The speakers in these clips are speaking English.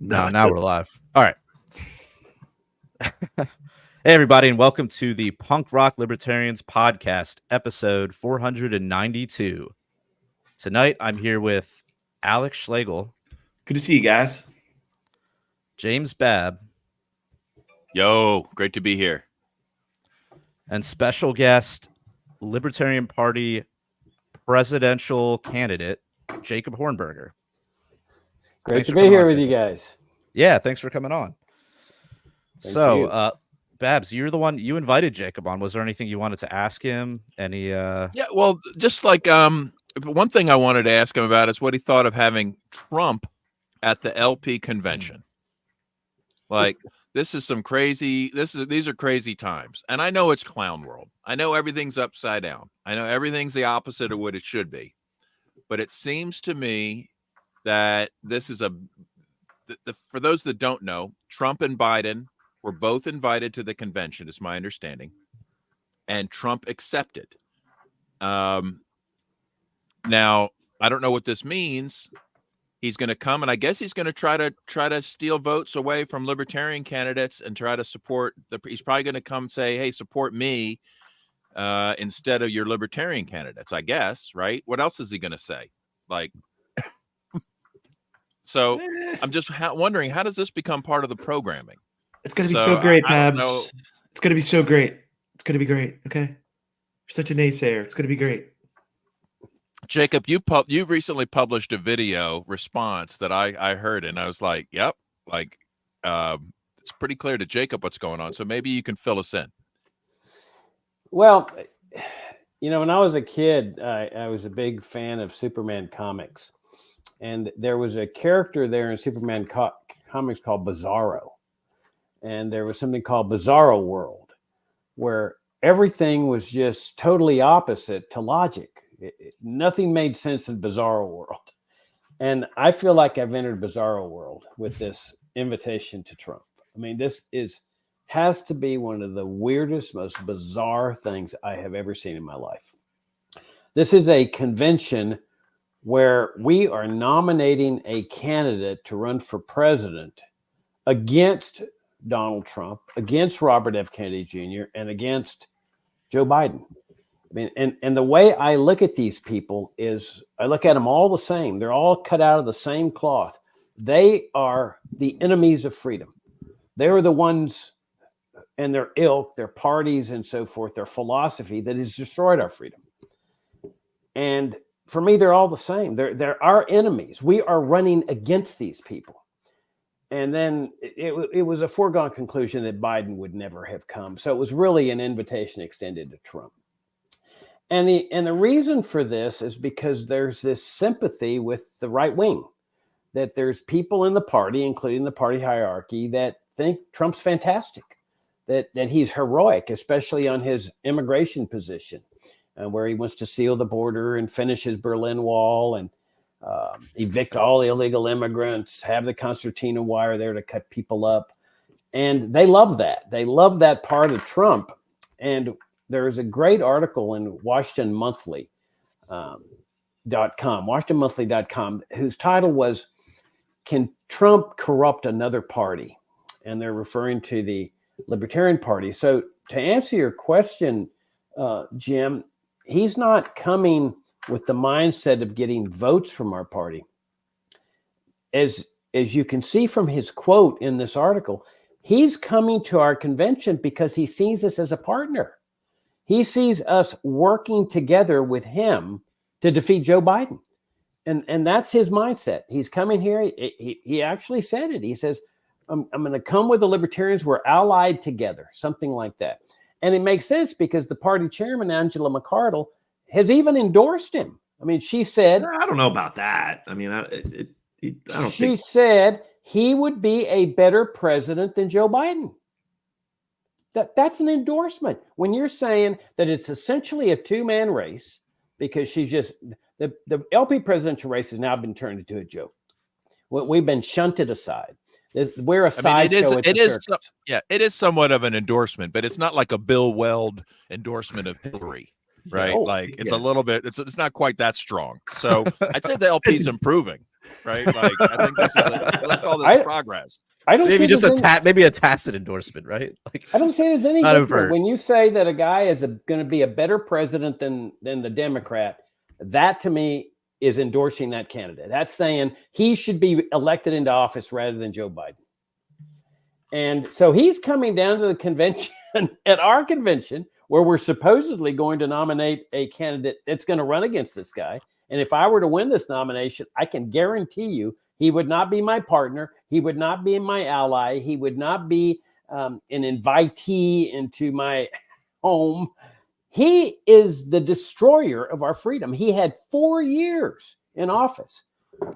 No, now we're live. All right. Hey, everybody, and welcome to the Punk Rock Libertarians podcast, episode 492. Tonight, I'm here with Alex Schlegel. Good to see you guys. James Babb. Yo, great to be here. And special guest, Libertarian Party presidential candidate, Jacob Hornberger. Great to be here with you guys. Yeah, thanks for coming on. Babs, you're the one, you invited Jacob on. Was there anything you wanted to ask him? Any Yeah, well, just like one thing I wanted to ask him about is what he thought of having Trump at the LP convention. Like, this is some crazy, these are crazy times. And I know it's clown world. I know everything's upside down. I know everything's the opposite of what it should be. But it seems to me that this is for those that don't know, Trump and Biden were both invited to the convention, is my understanding, and Trump accepted. Now, I don't know what this means. He's going to come, and I guess he's going to try to steal votes away from libertarian candidates and try to support he's probably going to come say, hey, support me instead of your libertarian candidates, I guess, right? What else is he going to say? Like, so I'm just wondering, how does this become part of the programming? It's going to be so great, Babs. It's going to be so great. It's going to be great. Okay. You're such a naysayer. It's going to be great. Jacob, you recently published a video response that I heard, and I was like, yep, like it's pretty clear to Jacob what's going on. So maybe you can fill us in. Well, you know, when I was a kid, I was a big fan of Superman comics. And there was a character there in Superman comics called Bizarro. And there was something called Bizarro World, where everything was just totally opposite to logic. Nothing made sense in Bizarro World. And I feel like I've entered Bizarro World with this invitation to Trump. I mean, this has to be one of the weirdest, most bizarre things I have ever seen in my life. This is a convention where we are nominating a candidate to run for president against Donald Trump, against Robert F. Kennedy Jr., and against Joe Biden. I mean, and the way I look at these people is I look at them all the same. They're all cut out of the same cloth. They are the enemies of freedom. They are the ones and their ilk, their parties and so forth, their philosophy that has destroyed our freedom. And for me, they're all the same. They're our enemies. We are running against these people. And then it was a foregone conclusion that Biden would never have come. So it was really an invitation extended to Trump. And the reason for this is because there's this sympathy with the right wing, that there's people in the party, including the party hierarchy, that think Trump's fantastic, that he's heroic, especially on his immigration position, where he wants to seal the border and finish his Berlin Wall and evict all the illegal immigrants, have the concertina wire there to cut people up. And they love that. They love that part of Trump. And there is a great article in WashingtonMonthly.com, whose title was, "Can Trump Corrupt Another Party?" And they're referring to the Libertarian Party. So to answer your question, Jim, he's not coming with the mindset of getting votes from our party. As you can see from his quote in this article, he's coming to our convention because he sees us as a partner. He sees us working together with him to defeat Joe Biden. And that's his mindset. He's coming here. He actually said it. He says, I'm going to come with the libertarians. We're allied together, something like that. And it makes sense because the party chairman, Angela McArdle, has even endorsed him. I mean, she said, I don't know about that. I mean, I don't she think said he would be a better president than Joe Biden. That's an endorsement. When you're saying that it's essentially a two-man race, because she's just the LP presidential race has now been turned into a joke. We've been shunted aside. We're a sideshow. It is somewhat of an endorsement, but it's not like a Bill Weld endorsement of Hillary, right? No. Like it's a little bit. It's not quite that strong. So I'd say the LP's improving. right? Like, I think let's call this progress. I don't maybe just maybe a tacit endorsement, right? Like, I don't see it as any not different. overt. When you say that a guy is going to be a better president than the Democrat, that to me is endorsing that candidate. That's saying he should be elected into office rather than Joe Biden. And so he's coming down to the convention at our convention where we're supposedly going to nominate a candidate that's going to run against this guy. And if I were to win this nomination, I can guarantee you he would not be my partner. He would not be my ally. He would not be an invitee into my home. He is the destroyer of our freedom. He had 4 years in office,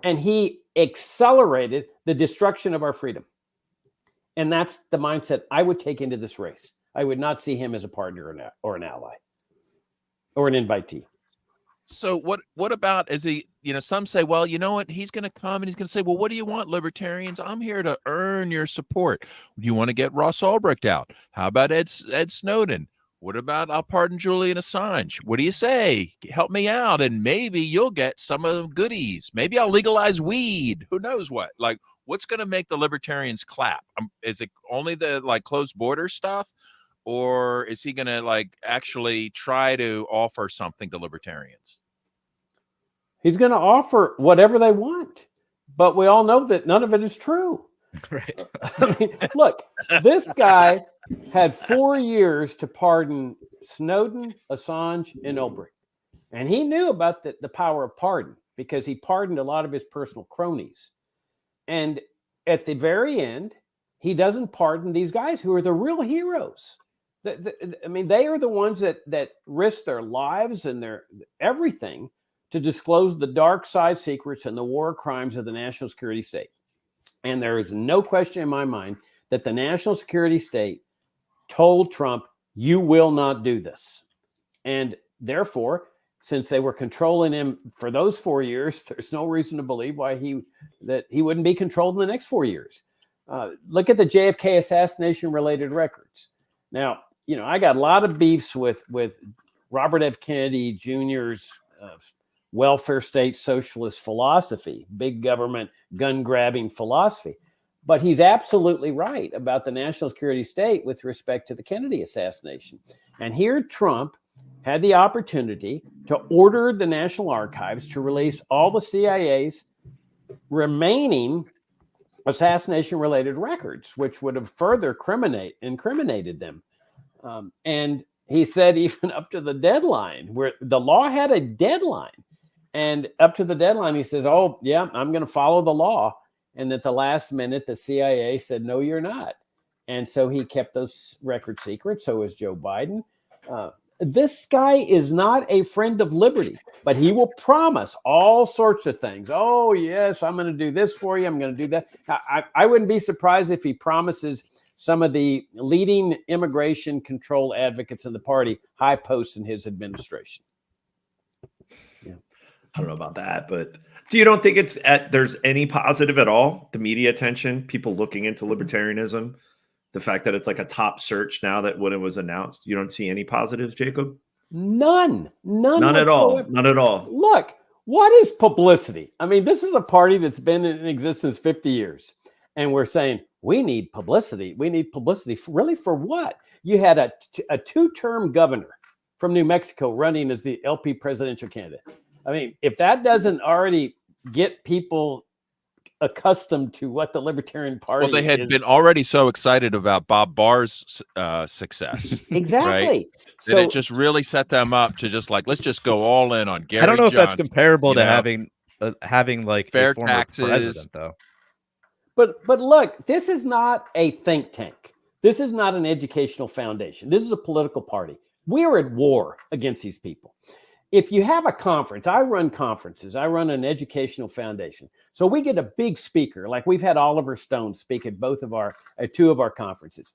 and he accelerated the destruction of our freedom. And that's the mindset I would take into this race. I would not see him as a partner or an ally or an invitee. So what about, is he, some say, well, you know what, he's going to come and he's going to say, well, what do you want, libertarians? I'm here to earn your support. Do you want to get Ross Ulbricht out? How about Ed Snowden? What about I'll pardon Julian Assange? What do you say? Help me out, and maybe you'll get some of the goodies. Maybe I'll legalize weed. Who knows what? Like, what's going to make the libertarians clap? Is it only the closed border stuff? Or is he going to actually try to offer something to libertarians? He's going to offer whatever they want, but we all know that none of it is true. Right. I mean, look, this guy had 4 years to pardon Snowden, Assange, and Ulbricht. And he knew about the power of pardon because he pardoned a lot of his personal cronies. And at the very end, he doesn't pardon these guys who are the real heroes. I mean, they are the ones that risk their lives and their everything to disclose the dark side secrets and the war crimes of the national security state. And there is no question in my mind that the national security state told Trump, you will not do this. And therefore, since they were controlling him for those 4 years, there's no reason to believe why he wouldn't be controlled in the next 4 years. Look at the JFK assassination related records. Now, I got a lot of beefs with Robert F. Kennedy Jr.'s welfare state socialist philosophy, big government, gun grabbing philosophy. But he's absolutely right about the national security state with respect to the Kennedy assassination. And here Trump had the opportunity to order the National Archives to release all the CIA's remaining assassination-related records, which would have further incriminated them. And he said even up to the deadline, where the law had a deadline, and up to the deadline, he says, oh, yeah, I'm going to follow the law. And at the last minute, the CIA said, no, you're not. And so he kept those records secret. So is Joe Biden. This guy is not a friend of liberty, but he will promise all sorts of things. Oh, yes, I'm going to do this for you. I'm going to do that. I wouldn't be surprised if he promises some of the leading immigration control advocates in the party high posts in his administration. Yeah. I don't know about that, but so you don't think there's any positive at all? The media attention, people looking into libertarianism, the fact that it's like a top search now that when it was announced, you don't see any positives, Jacob? None at all. None at all. Look, what is publicity? I mean, this is a party that's been in existence 50 years. And we're saying we need publicity. We need publicity. Really, for what? You had a 2-term governor from New Mexico running as the LP presidential candidate. I mean, if that doesn't already get people accustomed to what the Libertarian Party they had been already so excited about Bob Barr's success. Exactly. Right? So it just really set them up to just let's just go all in on Gary I don't know Johnson, if that's comparable to having like fair a former taxes. president, though. But look, this is not a think tank. This is not an educational foundation. This is a political party. We are at war against these people. If you have a conference, I run conferences. I run an educational foundation. So we get a big speaker, like we've had Oliver Stone speak at two of our conferences.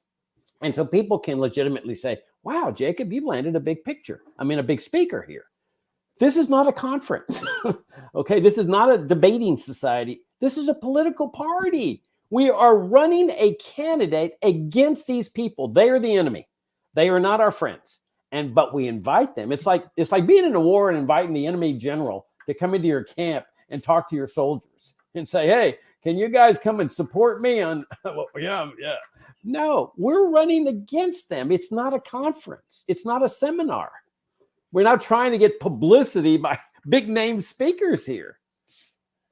And so people can legitimately say, wow, Jacob, you've landed a big speaker here. This is not a conference. Okay, this is not a debating society. This is a political party. We are running a candidate against these people. They are the enemy. They are not our friends. But we invite them. It's like being in a war and inviting the enemy general to come into your camp and talk to your soldiers. and say, hey, can you guys come and support me on? Well, yeah. No, we're running against them. It's not a conference. It's not a seminar. We're not trying to get publicity by big name speakers here.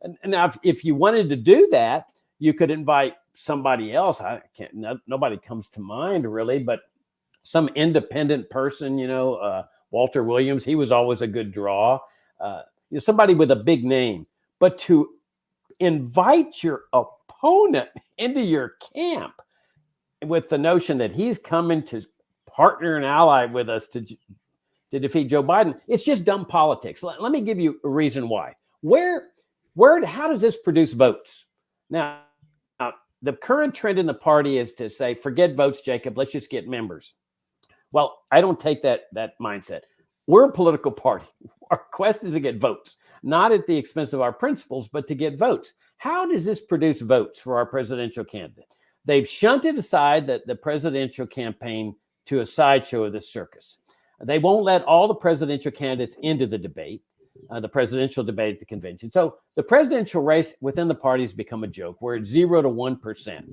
And now, if you wanted to do that, you could invite somebody else. Nobody comes to mind really, but some independent person, Walter Williams, he was always a good draw. Somebody with a big name. But to invite your opponent into your camp with the notion that he's coming to partner and ally with us to defeat Joe Biden, it's just dumb politics. Let me give you a reason why. How does this produce votes? Now, the current trend in the party is to say, forget votes, Jacob, let's just get members. Well, I don't take that mindset. We're a political party. Our quest is to get votes, not at the expense of our principles, but to get votes. How does this produce votes for our presidential candidate? They've shunted aside the presidential campaign to a sideshow of the circus. They won't let all the presidential candidates into the debate, the presidential debate at the convention. So the presidential race within the party has become a joke. We're at 0 to 1%.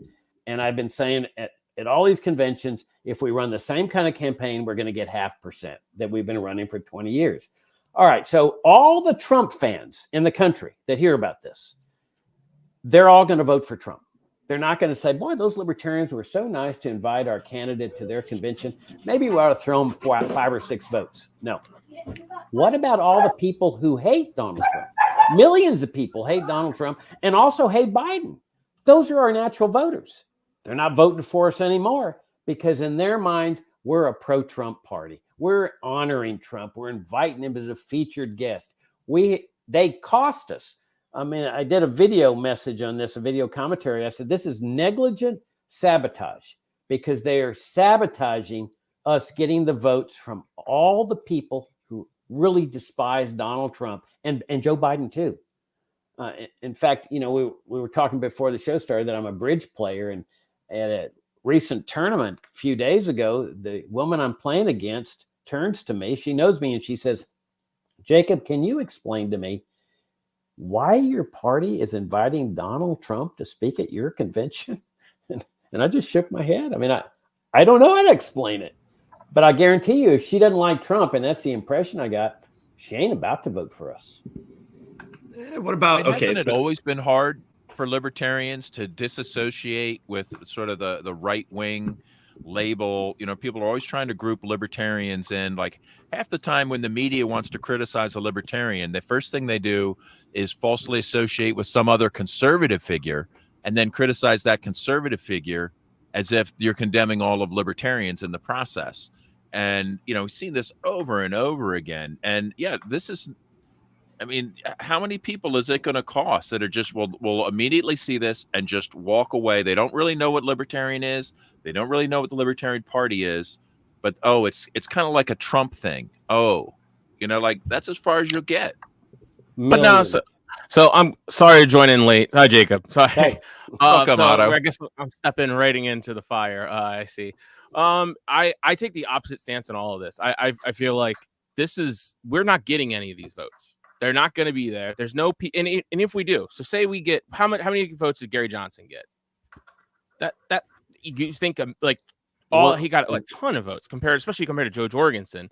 And I've been saying at all these conventions, if we run the same kind of campaign, we're going to get 0.5% that we've been running for 20 years. All right. So all the Trump fans in the country that hear about this, they're all going to vote for Trump. They're not going to say, boy, those libertarians were so nice to invite our candidate to their convention. Maybe we ought to throw them 5 or 6 votes. No. What about all the people who hate Donald Trump? Millions of people hate Donald Trump and also hate Biden. Those are our natural voters. They're not voting for us anymore because in their minds, we're a pro-Trump party. We're honoring Trump. We're inviting him as a featured guest. They cost us. I mean, I did a video message on this, a video commentary. I said, this is negligent sabotage because they are sabotaging us getting the votes from all the people who really despise Donald Trump and Joe Biden too. In fact, we were talking before the show started that I'm a bridge player, and at a recent tournament a few days ago, the woman I'm playing against turns to me. She knows me and she says, Jacob, can you explain to me why your party is inviting Donald Trump to speak at your convention? And I just shook my head. I mean, I don't know how to explain it, but I guarantee you, if she doesn't like Trump, and that's the impression I got, she ain't about to vote for us. What about, hasn't it always been hard for libertarians to disassociate with sort of the right-wing label? People are always trying to group libertarians in. Like half the time when the media wants to criticize a libertarian, the first thing they do is falsely associate with some other conservative figure and then criticize that conservative figure as if you're condemning all of libertarians in the process. And, we've seen this over and over again. And yeah, how many people is it going to cost that are just will immediately see this and just walk away? They don't really know what libertarian is. They don't really know what the Libertarian Party is. But, it's kind of like a Trump thing. Like that's as far as you'll get. But now, so I'm sorry to join in late. Hi, Jacob. Sorry. Hey. Welcome, Otto. I guess I'm stepping right into the fire. I see. I take the opposite stance on all of this. I feel like we're not getting any of these votes. They're not going to be there. There's no and if we do, so say we get how many votes did Gary Johnson get? That you think he got a ton of votes especially compared to Joe Jorgensen.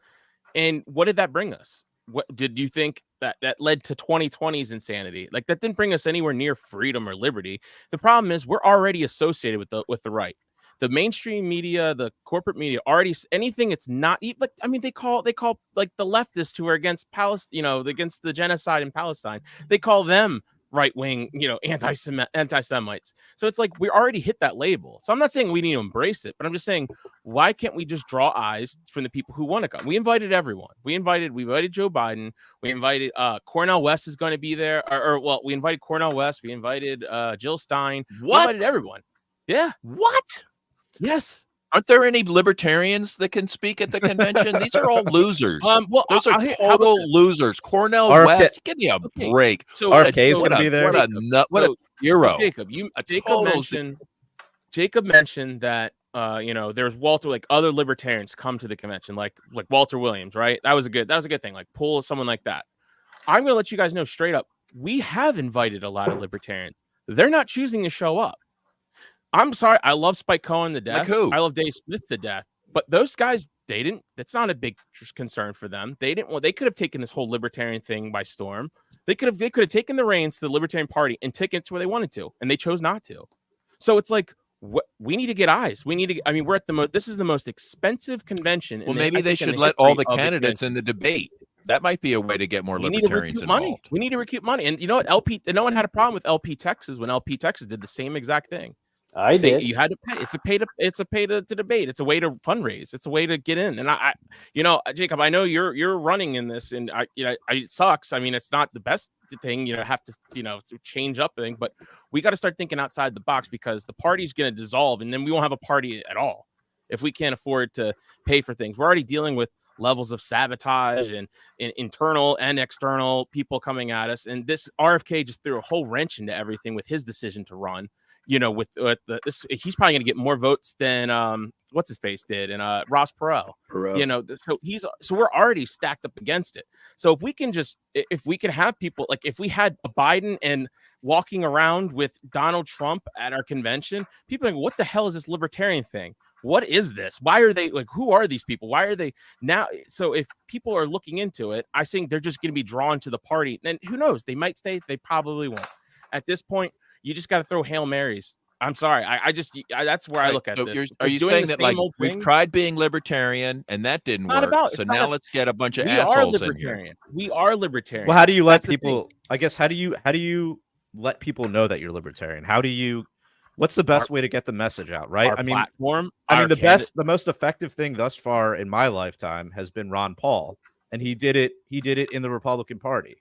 And what did that bring us? What did you think that led to 2020's insanity? Like that didn't bring us anywhere near freedom or liberty. The problem is we're already associated with the right. The mainstream media, the corporate media, already anything it's not like. I mean, they call like the leftists who are against Palestine, against the genocide in Palestine. They call them right wing, anti-Semites. So it's like we already hit that label. So I'm not saying we need to embrace it, but I'm just saying why can't we just draw eyes from the people who want to come? We invited everyone. We invited Joe Biden. We invited Cornel West is going to be there. We invited Cornel West. We invited Jill Stein. What? We invited everyone. Yeah. What? Yes. Aren't there any libertarians that can speak at the convention? These are all losers. Those are total losers. Cornel West, give me a break. So RFK is going to be there. What a hero. Jacob mentioned that there's Walter, like other libertarians come to the convention, like Walter Williams, right? That was a good thing. Like pull someone like that. I'm going to let you guys know straight up. we have invited a lot of libertarians. They're not choosing to show up. I'm sorry. I love Spike Cohen to death. Like who? I love Dave Smith to death. But those guys, they didn't. That's not a big concern for them. They didn't. Well, they could have taken this whole libertarian thing by storm. They could have taken the reins to the Libertarian Party and taken it to where they wanted to, and they chose not to. So it's like, we need to get eyes. We need to. I mean, we're at the this is the most expensive convention. Well, maybe they should let all the candidates in the debate. That might be a way to get more libertarians involved. We need to recoup money. And you know what? LP, no one had a problem with LP Texas when LP Texas did the same exact thing. I did. You had to pay. It's a pay to debate. It's a way to fundraise. It's a way to get in. And I Jacob, I know you're running in this, and it sucks. I mean, it's not the best thing. Have to to change up thing, but we got to start thinking outside the box, because the party's going to dissolve, and then we won't have a party at all if we can't afford to pay for things. We're already dealing with levels of sabotage and internal and external people coming at us, and this RFK just threw a whole wrench into everything with his decision to run. With this, he's probably going to get more votes than what's his face did, and Ross Perot. So we're already stacked up against it. So if we can have people, like if we had a Biden and walking around with Donald Trump at our convention, people are like, what the hell is this libertarian thing? What is this? Why are they like? Who are these people? Why are they now? So if people are looking into it, I think they're just going to be drawn to the party. And who knows? They might stay. They probably won't. At this point, you just got to throw Hail Marys. I'm sorry. That's where I look at this. Are you saying that like we've tried being libertarian and that didn't work? So now let's get a bunch of assholes in here. We are libertarian. Well, how do you let people? I guess how do you let people know that you're libertarian? What's the best way to get the message out? Right. Platform. The most effective thing thus far in my lifetime has been Ron Paul, and he did it in the Republican Party.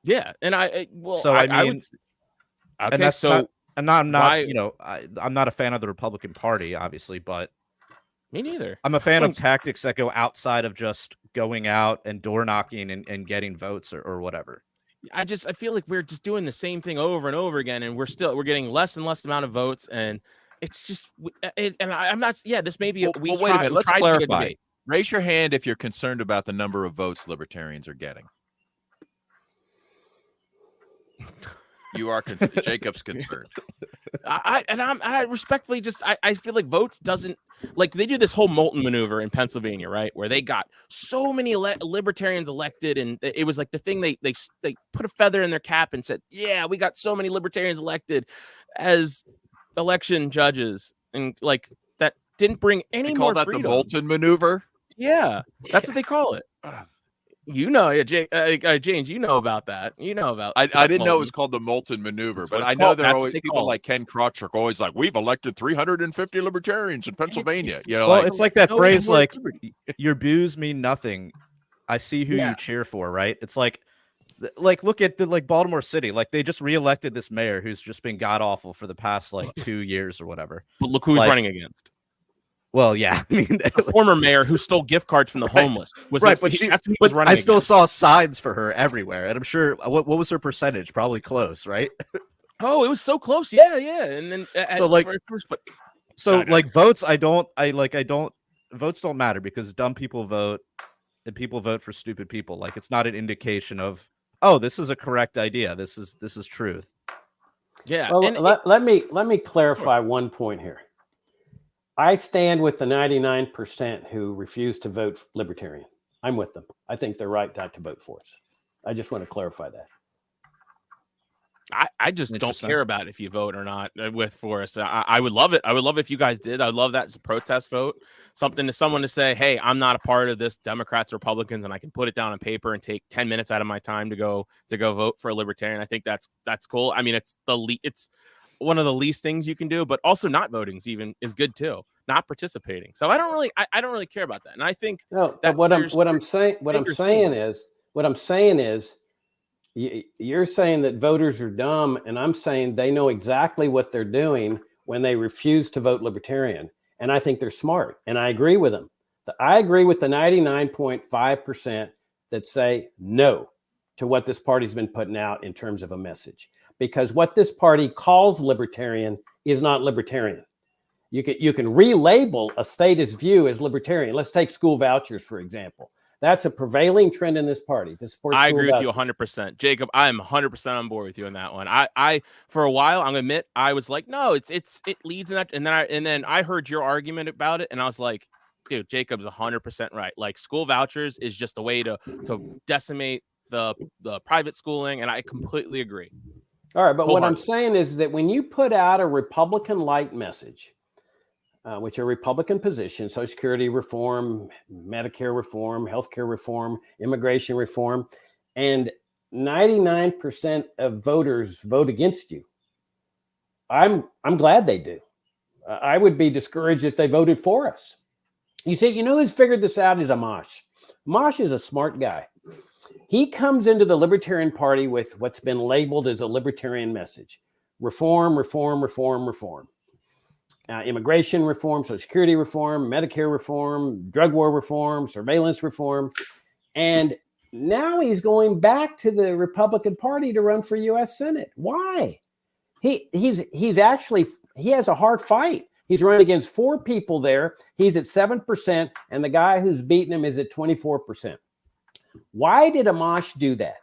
Yeah, and I'm not a fan of the Republican Party, obviously, but me neither. I'm a fan of tactics that go outside of just going out and door knocking and getting votes or whatever. I feel like we're just doing the same thing over and over again, and we're getting less and less amount of votes, and it's just. I'm not. Yeah, this may be. Wait a minute. Let's clarify. Raise your hand if you're concerned about the number of votes libertarians are getting. You are Jacob's concerned. I respectfully I feel like votes doesn't, like, they do this whole Moulton maneuver in Pennsylvania, right, where they got so many libertarians elected, and it was like the thing they put a feather in their cap and said, yeah, we got so many libertarians elected as election judges, and like that didn't bring any more freedom. Call that the Moulton maneuver? Yeah, that's what they call it. James, you know about that. I didn't know it was called the Moulton maneuver, but I know there are always people like Ken Crutch are always like, we've elected 350 libertarians in Pennsylvania. It's like that phrase, like, your boos mean nothing. I see who you cheer for, right? It's like look at Baltimore City. Like, they just reelected this mayor who's just been god awful for the past 2 years or whatever. But look who he's running against. Well, yeah, I mean, a former mayor who stole gift cards from the homeless was right, but I still saw signs for her everywhere, and I'm sure what was her percentage? Probably close, right? Oh, it was so close, yeah, and then votes. Votes don't matter because dumb people vote, and people vote for stupid people. Like, it's not an indication of, oh, this is a correct idea. This is truth. Yeah. Well, let me clarify one point here. I stand with the 99% who refuse to vote libertarian. I'm with them. I think they're right not to vote for us. I just want to clarify that. I just don't care about if you vote or not for us. I would love it. I would love if you guys did. I would love that as a protest vote. Something to someone to say, hey, I'm not a part of this, Democrats, Republicans, and I can put it down on paper and take 10 minutes out of my time to go vote for a libertarian. I think that's cool. I mean, it's one of the least things you can do, but also not voting is good too. Not participating. So I don't really care about that. And I think that what I'm saying is you're saying that voters are dumb, and I'm saying they know exactly what they're doing when they refuse to vote libertarian. And I think they're smart. And I agree with them. I agree with the 99.5% that say no to what this party's been putting out in terms of a message. Because what this party calls libertarian is not libertarian. You can relabel a statist view as libertarian. Let's take school vouchers, for example. That's a prevailing trend in this party to support. I school agree with you vouchers. 100%. Jacob, I'm 100% on board with you on that one. I for a while, I'm gonna admit, I was like, no, it leads in that, and then I heard your argument about it, and I was like, dude, Jacob's 100% right. Like, school vouchers is just a way to decimate the private schooling, and I completely agree. All right, but what I'm saying is that when you put out a Republican light message, which are Republican positions, Social Security reform, Medicare reform, healthcare reform, immigration reform, and 99% of voters vote against you. I'm glad they do. I would be discouraged if they voted for us. You see, who's figured this out is Amash. Amash is a smart guy. He comes into the Libertarian Party with what's been labeled as a libertarian message: reform, reform, reform, reform. Immigration reform, Social Security reform, Medicare reform, drug war reform, surveillance reform. And now he's going back to the Republican Party to run for U.S. Senate. Why? He has a hard fight. He's run against 4 people there. He's at 7%, and the guy who's beating him is at 24%. Why did Amash do that?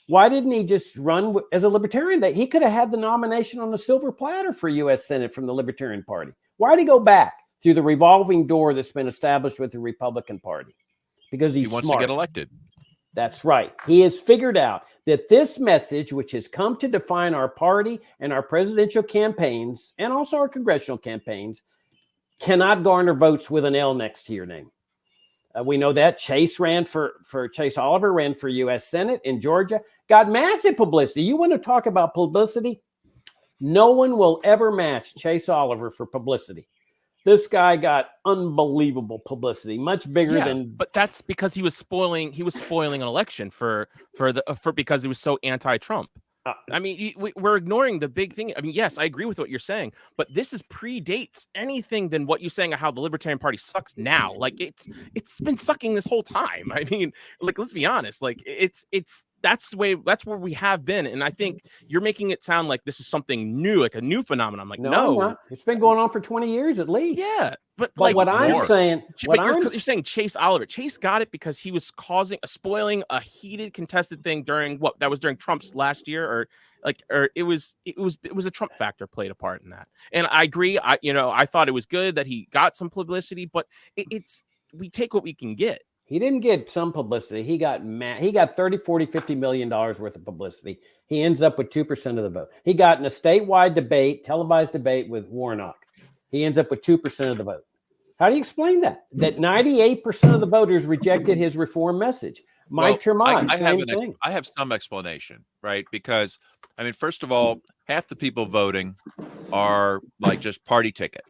Why didn't he just run as a libertarian? That he could have had the nomination on the silver platter for U.S. Senate from the Libertarian Party. Why did he go back through the revolving door that's been established with the Republican Party? Because he wants smart. to get elected. That's right. He has figured out that this message, which has come to define our party and our presidential campaigns and also our congressional campaigns, cannot garner votes with an L next to your name. We know that Chase Oliver ran for U.S. Senate in Georgia, got massive publicity. You want to talk about publicity? No one will ever match Chase Oliver for publicity. This guy got unbelievable publicity, much bigger than. But that's because he was spoiling an election because he was so anti-Trump. I mean, we're ignoring the big thing. I mean, yes, I agree with what you're saying, but this predates anything than what you're saying of how the Libertarian Party sucks now. Like, it's been sucking this whole time. I mean, like, let's be honest. Like, that's where we have been. And I think you're making it sound like this is something new, like a new phenomenon. I'm like, no. It's been going on for 20 years at least. Yeah. But like what I'm saying, you're saying Chase Oliver. Chase got it because he was spoiling a heated contested thing during Trump's last year, or it was a Trump factor played a part in that. And I agree. I thought it was good that he got some publicity, but we take what we can get. He didn't get some publicity. He got 30, 40, $50 million worth of publicity. He ends up with 2% of the vote. He got in a statewide debate, televised debate with Warnock. He ends up with 2% of the vote. How do you explain that? That 98% of the voters rejected his reform message. Mike Tremont, same thing. I have some explanation, right? Because, I mean, first of all, half the people voting are like just party ticket.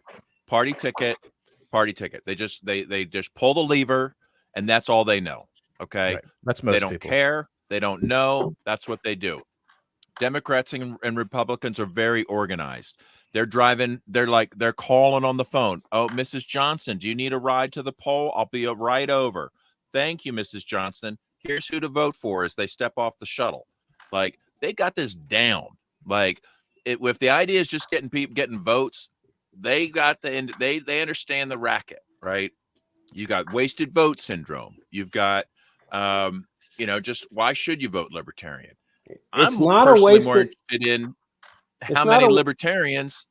They just pull the lever, and that's all they know. Okay, right. That's most people. They don't care. They don't know. That's what they do. Democrats and Republicans are very organized. They're driving. They're calling on the phone. Oh, Mrs. Johnson, do you need a ride to the poll? I'll be right over. Thank you, Mrs. Johnson. Here's who to vote for as they step off the shuttle. Like, they got this down. Like, if the idea is just getting votes, they understand the racket, right? You got wasted vote syndrome. You've got, just why should you vote Libertarian? I'm personally more interested in how many libertarians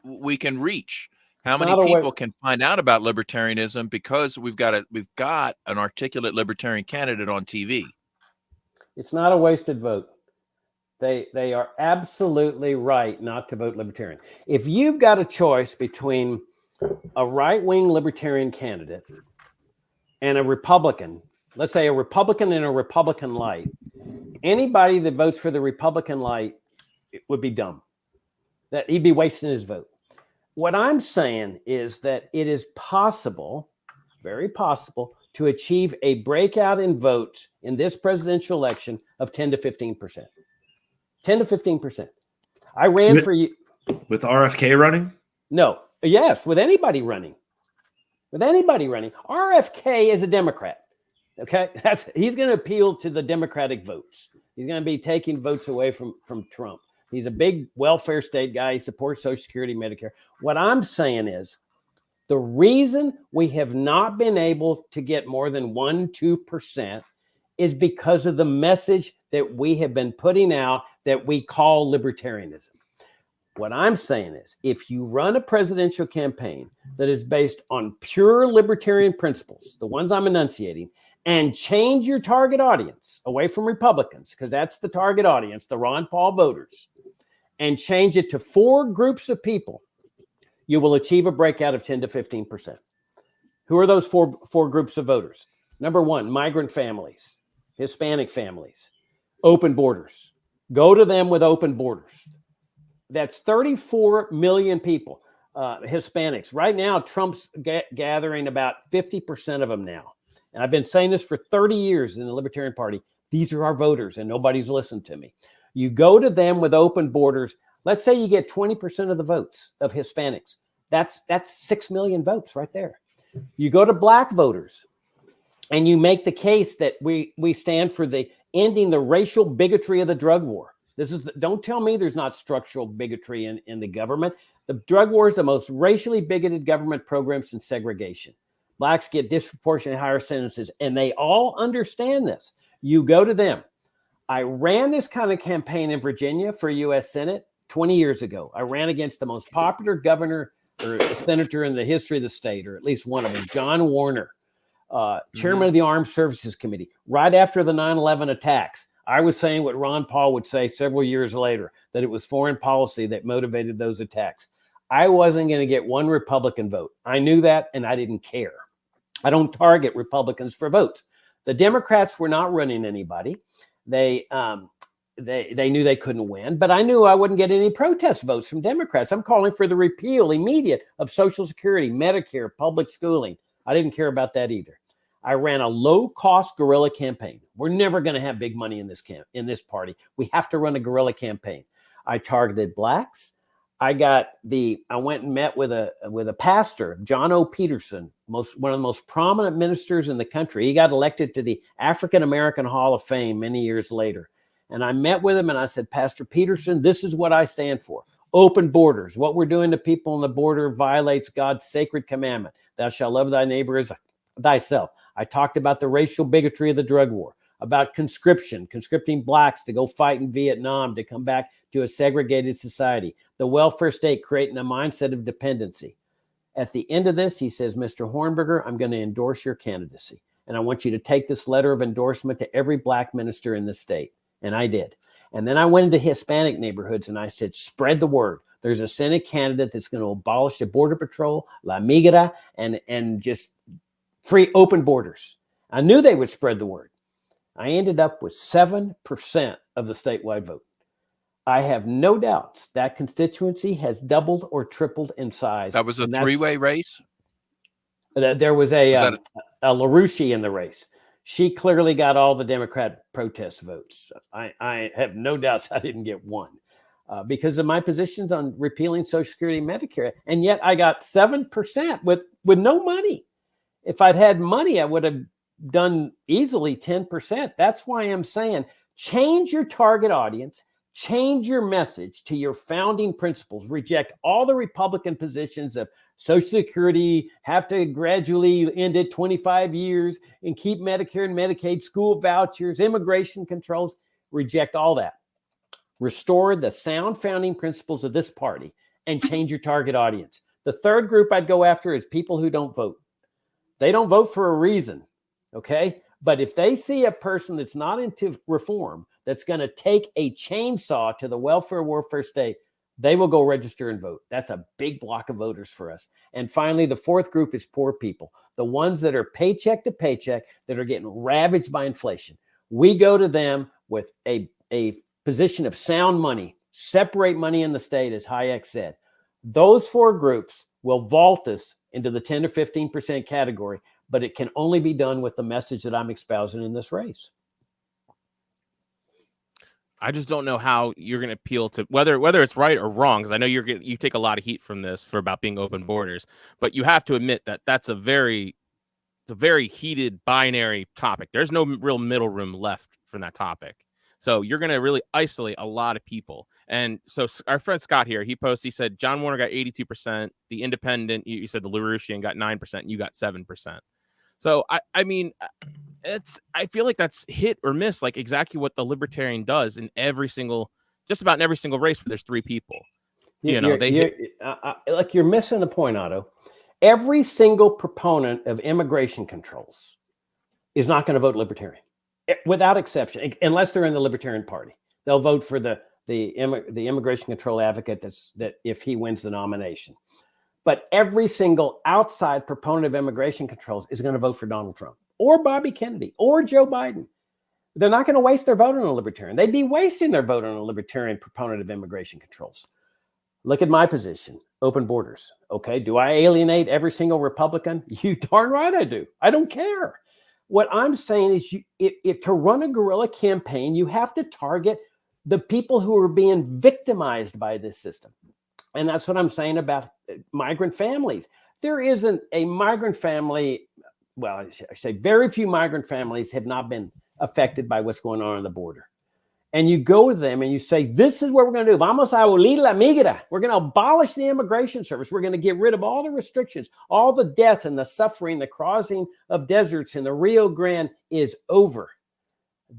we can reach. How many people can find out about libertarianism because we've got an articulate libertarian candidate on TV. It's not a wasted vote. They are absolutely right not to vote Libertarian. If you've got a choice between a right-wing Libertarian candidate and a Republican, let's say a Republican and a Republican light, anybody that votes for the Republican light would be dumb. That he'd be wasting his vote. What I'm saying is that it is possible, very possible, to achieve a breakout in votes in this presidential election of 10 to 15%. 10 to 15%. I ran for you. With RFK running? No. Yes, with anybody running. RFK is a Democrat. Okay? He's going to appeal to the Democratic votes. He's going to be taking votes away from Trump. He's a big welfare state guy. He supports Social Security, Medicare. What I'm saying is The reason we have not been able to get more than 1-2% is because of the message that we have been putting out that we call libertarianism. What I'm saying is, if you run a presidential campaign that is based on pure libertarian principles, the ones I'm enunciating, and change your target audience away from Republicans, because that's the target audience, the Ron Paul voters, and change it to 4 groups of people, you will achieve a breakout of 10 to 15%. Who are those four groups of voters? Number 1, migrant families, Hispanic families, open borders. Go to them with open borders. That's 34 million people, Hispanics. Right now, Trump's gathering about 50% of them now. And I've been saying this for 30 years in the Libertarian Party. These are our voters, and nobody's listened to me. You go to them with open borders. Let's say you get 20% of the votes of Hispanics. That's 6 million votes right there. You go to black voters, and you make the case that we stand for the ending the racial bigotry of the drug war. Don't tell me there's not structural bigotry in the government. The drug war is the most racially bigoted government program since segregation. Blacks get disproportionately higher sentences, and they all understand this. You go to them. I ran this kind of campaign in Virginia for U.S. Senate 20 years ago. I ran against the most popular governor or senator in the history of the state, or at least one of them, John Warner, chairman of the Armed Services Committee. Right after the 9/11 attacks, I was saying what Ron Paul would say several years later, that it was foreign policy that motivated those attacks. I wasn't going to get one Republican vote. I knew that, and I didn't care. I don't target Republicans for votes. The Democrats were not running anybody. They knew they couldn't win, but I knew I wouldn't get any protest votes from Democrats. I'm calling for the repeal immediate of Social Security, Medicare, public schooling. I didn't care about that either. I ran a low-cost guerrilla campaign. We're never going to have big money in this party. We have to run a guerrilla campaign. I targeted blacks. I went and met with a pastor, John O. Peterson, one of the most prominent ministers in the country. He got elected to the African American Hall of Fame many years later. And I met with him and I said, Pastor Peterson, this is what I stand for. Open borders. What we're doing to people on the border violates God's sacred commandment. Thou shalt love thy neighbor as thyself. I talked about the racial bigotry of the drug war, about conscripting blacks to go fight in Vietnam, to come back to a segregated society, the welfare state creating a mindset of dependency. At the end of this, he says, Mr. Hornberger, I'm going to endorse your candidacy. And I want you to take this letter of endorsement to every black minister in the state. And I did. And then I went into Hispanic neighborhoods and I said, spread the word. There's a Senate candidate that's going to abolish the Border Patrol, La Migra, and just free open borders. I knew they would spread the word. I ended up with 7% of the statewide vote. I have no doubts that constituency has doubled or tripled in size. That was a three-way race? There was a LaRouche in the race. She clearly got all the Democrat protest votes. I have no doubts I didn't get one because of my positions on repealing Social Security and Medicare. And yet I got 7% with no money. If I'd had money, I would have done easily 10%. That's why I'm saying change your target audience, change your message to your founding principles, reject all the Republican positions of Social Security, have to gradually end it 25 years and keep Medicare and Medicaid, school vouchers, immigration controls, reject all that. Restore the sound founding principles of this party and change your target audience. The third group I'd go after is people who don't vote. They don't vote for a reason, okay? But if they see a person that's not into reform, that's going to take a chainsaw to the welfare state, they will go register and vote. That's a big block of voters for us. And finally, the fourth group is poor people, the ones that are paycheck to paycheck, that are getting ravaged by inflation. We go to them with a position of sound money, separate money in the state, as Hayek said. Those four groups will vault us into the 10 or 15% category, but it can only be done with the message that I'm espousing in this race. I just don't know how you're going to appeal to whether it's right or wrong, because I know you take a lot of heat from this for about being open borders, but you have to admit that it's a very heated binary topic. There's no real middle room left from that topic. So you're going to really isolate a lot of people. And so our friend Scott here, he said John Warner got 82%. The Independent, you said the LaRouchian got 9%, and you got 7%. So I mean, I feel like that's hit or miss, like exactly what the Libertarian does in just about in every single race where there's 3 people. Like you're missing the point, Otto. Every single proponent of immigration controls is not going to vote Libertarian, without exception, unless they're in the Libertarian Party. They'll vote for the immigration control advocate that if he wins the nomination. But every single outside proponent of immigration controls is going to vote for Donald Trump or Bobby Kennedy or Joe Biden. They're not going to waste their vote on a Libertarian. They'd be wasting their vote on a Libertarian proponent of immigration controls. Look at my position, open borders. Okay, do I alienate every single Republican? You darn right I do. I don't care. What I'm saying is if to run a guerrilla campaign, you have to target the people who are being victimized by this system. And that's what I'm saying about migrant families. There isn't a migrant family, well, I say very few migrant families have not been affected by what's going on the border. And you go to them and you say, this is what we're going to do. Vamos a abolir la migra. We're going to abolish the immigration service. We're going to get rid of all the restrictions, all the death and the suffering, the crossing of deserts in the Rio Grande is over.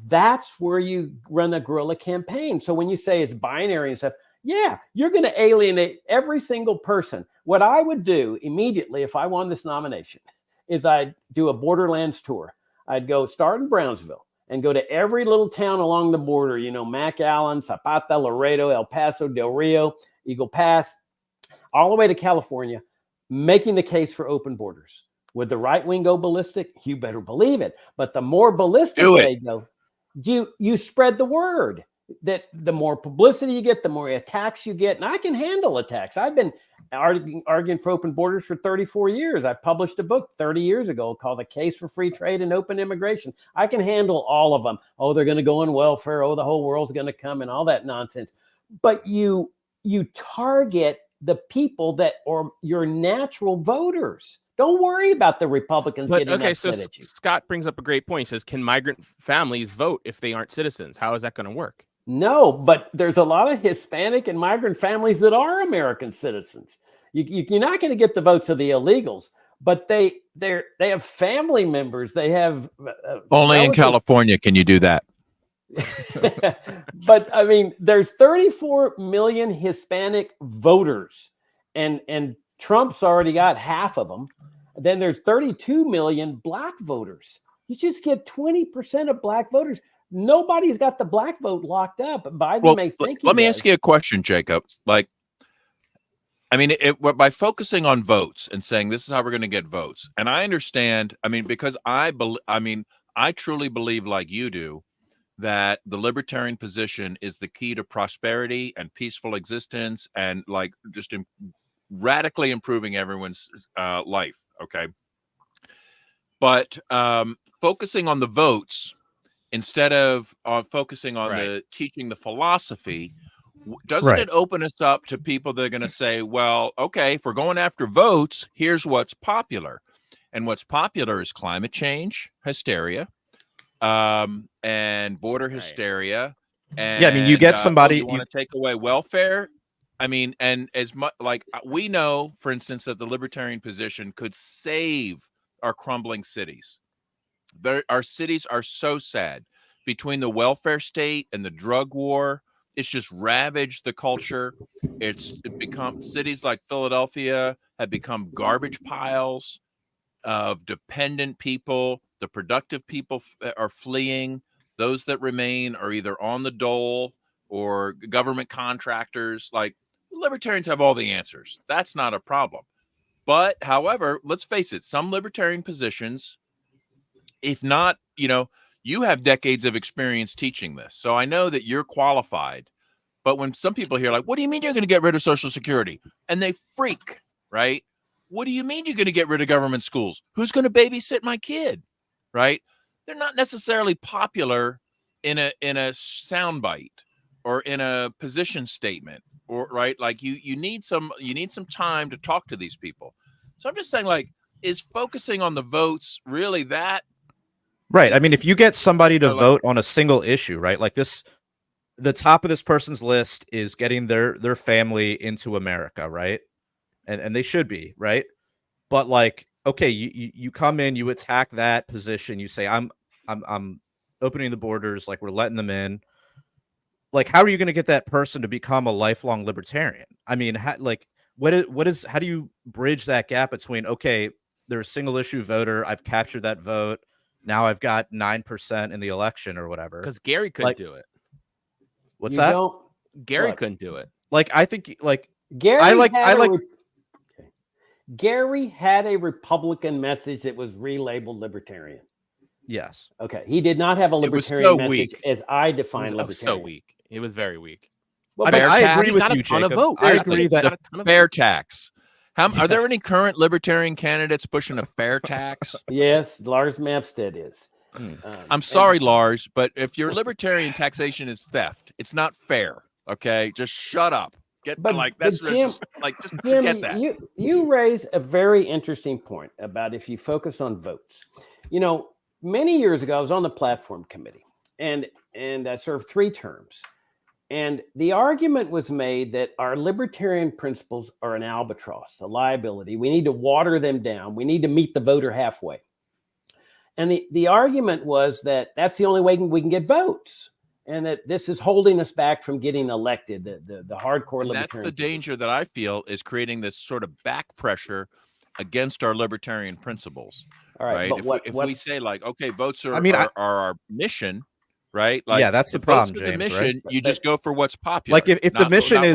That's where you run a guerrilla campaign. So when you say it's binary and stuff, yeah, you're going to alienate every single person. What I would do immediately if I won this nomination is I'd do a Borderlands tour. I'd go start in Brownsville and go to every little town along the border, McAllen, Zapata, Laredo, El Paso, Del Rio, Eagle Pass, all the way to California, making the case for open borders. Would the right wing go ballistic? You better believe it. But the more ballistic they go, you spread the word that the more publicity you get, the more attacks you get. And I can handle attacks. I've been arguing for open borders for 34 years. I published a book 30 years ago called The Case for Free Trade and Open Immigration. I can handle all of them. Oh, they're going to go on welfare. Oh, the whole world's going to come and all that nonsense. But you target the people that are your natural voters. Don't worry about the Republicans getting upset at you. Scott brings up a great point. He says, can migrant families vote if they aren't citizens? How is that going to work? No, but there's a lot of Hispanic and migrant families that are American citizens. You're not going to get the votes of the illegals, but they have family members. They have only relatives. In California can you do that. But I mean, there's 34 million Hispanic voters, and Trump's already got half of them. Then there's 32 million black voters. You just get 20% of black voters. Nobody's got the black vote locked up. Biden may think. Let me ask you a question, Jacob. By focusing on votes and saying this is how we're going to get votes, and I understand. Because I truly believe, like you do, that the libertarian position is the key to prosperity and peaceful existence, and radically improving everyone's life. Okay, but focusing on the votes instead of focusing on the teaching the philosophy, doesn't it open us up to people that are going to say, well, okay, if we're going after votes, here's what's popular. And what's popular is climate change, hysteria, and border hysteria. And, you get somebody you want to take away welfare. And as much like we know, for instance, that the libertarian position could save our crumbling cities. Our cities are so sad. Between the welfare state and the drug war, it's just ravaged the culture. It become cities like Philadelphia have become garbage piles of dependent people. The productive people are fleeing. Those that remain are either on the dole or government contractors. Like, libertarians have all the answers. That's not a problem. But however, let's face it, some libertarian positions, if not, you have decades of experience teaching this. So I know that you're qualified. But when some people hear like, what do you mean you're going to get rid of Social Security? And they freak, right? What do you mean you're going to get rid of government schools? Who's going to babysit my kid? Right? They're not necessarily popular in a soundbite or in a position statement, or right? Like you need some time to talk to these people. So I'm just saying, like, is focusing on the votes really that? Right. If you get somebody to vote on a single issue, right? Like this the top of this person's list is getting their family into America, right? And they should be, right? But like, okay, you come in, you attack that position, you say, I'm opening the borders, like we're letting them in. Like, how are you going to get that person to become a lifelong libertarian? I mean, how do you bridge that gap between, okay, they're a single issue voter, I've captured that vote, now I've got 9% in the election or whatever? Because Gary couldn't do it. What's You that? Gary couldn't do it. Like, I think, like, Gary had a Republican message that was relabeled libertarian. Yes. Okay. He did not have a libertarian message as I define libertarian. So weak. It was very weak. Well, I mean, I agree with you, Jacob. I agree that fair tax. Are there any current libertarian candidates pushing a fair tax? Yes, Lars Mapstead is. I'm sorry, Lars, but if your libertarian taxation is theft, it's not fair. Okay, just shut up. Jim, forget that. You raise a very interesting point about if you focus on votes. You know, many years ago, I was on the platform committee, and I served 3 terms. And the argument was made that our libertarian principles are an albatross, a liability. We need to water them down. We need to meet the voter halfway. And the argument was that that's the only way we can get votes, and that this is holding us back from getting elected, the hardcore libertarian. That's the danger that I feel is creating this sort of back pressure against our libertarian principles. All right. But if we say, like, okay, votes are our mission, right? Like, yeah, that's the problem, James. The mission, right? You just go for what's popular. Like if the mission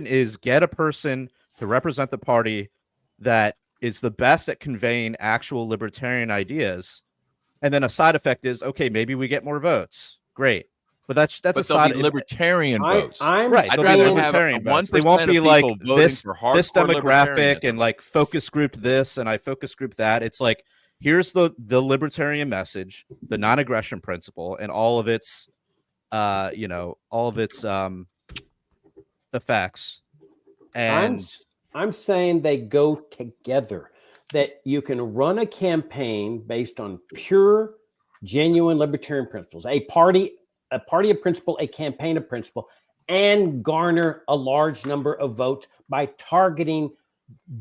is get a person to represent the party that is the best at conveying actual libertarian ideas, and then a side effect is, okay, maybe we get more votes. Great. But that's a side libertarian votes. Right. I'd rather have votes. They won't be like this demographic and like focus grouped this and I focus group that. It's like, here's the libertarian message, the non-aggression principle, and all of its effects. And I'm saying they go together, that you can run a campaign based on pure, genuine libertarian principles, a party of principle, a campaign of principle, and garner a large number of votes by targeting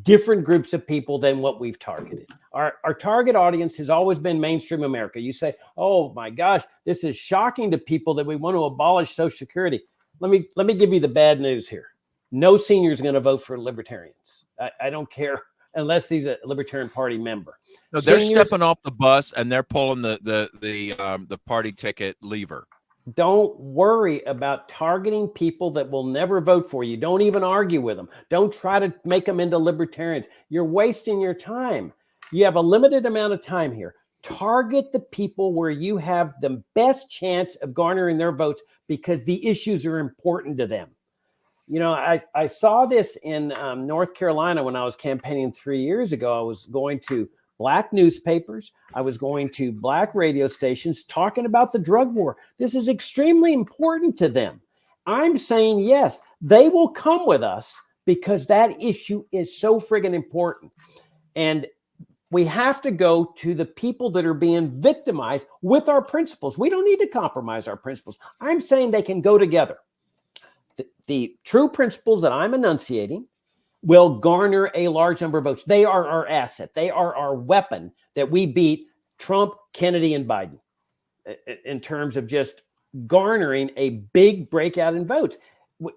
different groups of people than what we've targeted. Our target audience has always been mainstream America. You say, oh my gosh, this is shocking to people that we want to abolish Social Security. Let me give you the bad news here. No senior is going to vote for libertarians. I don't care unless he's a Libertarian Party member. No, they're stepping off the bus and they're pulling the party ticket lever. Don't worry about targeting people that will never vote for you. Don't even argue with them. Don't try to make them into libertarians. You're wasting your time. You have a limited amount of time here. Target the people where you have the best chance of garnering their votes because the issues are important to them. You know, I saw this in North Carolina when I was campaigning 3 years ago. I was going to Black newspapers. I was going to Black radio stations talking about the drug war. This is extremely important to them. I'm saying, yes, they will come with us because that issue is so friggin' important. And we have to go to the people that are being victimized with our principles. We don't need to compromise our principles. I'm saying they can go together. The true principles that I'm enunciating will garner a large number of votes. They are our asset. They are our weapon that we beat Trump, Kennedy, and Biden in terms of just garnering a big breakout in votes.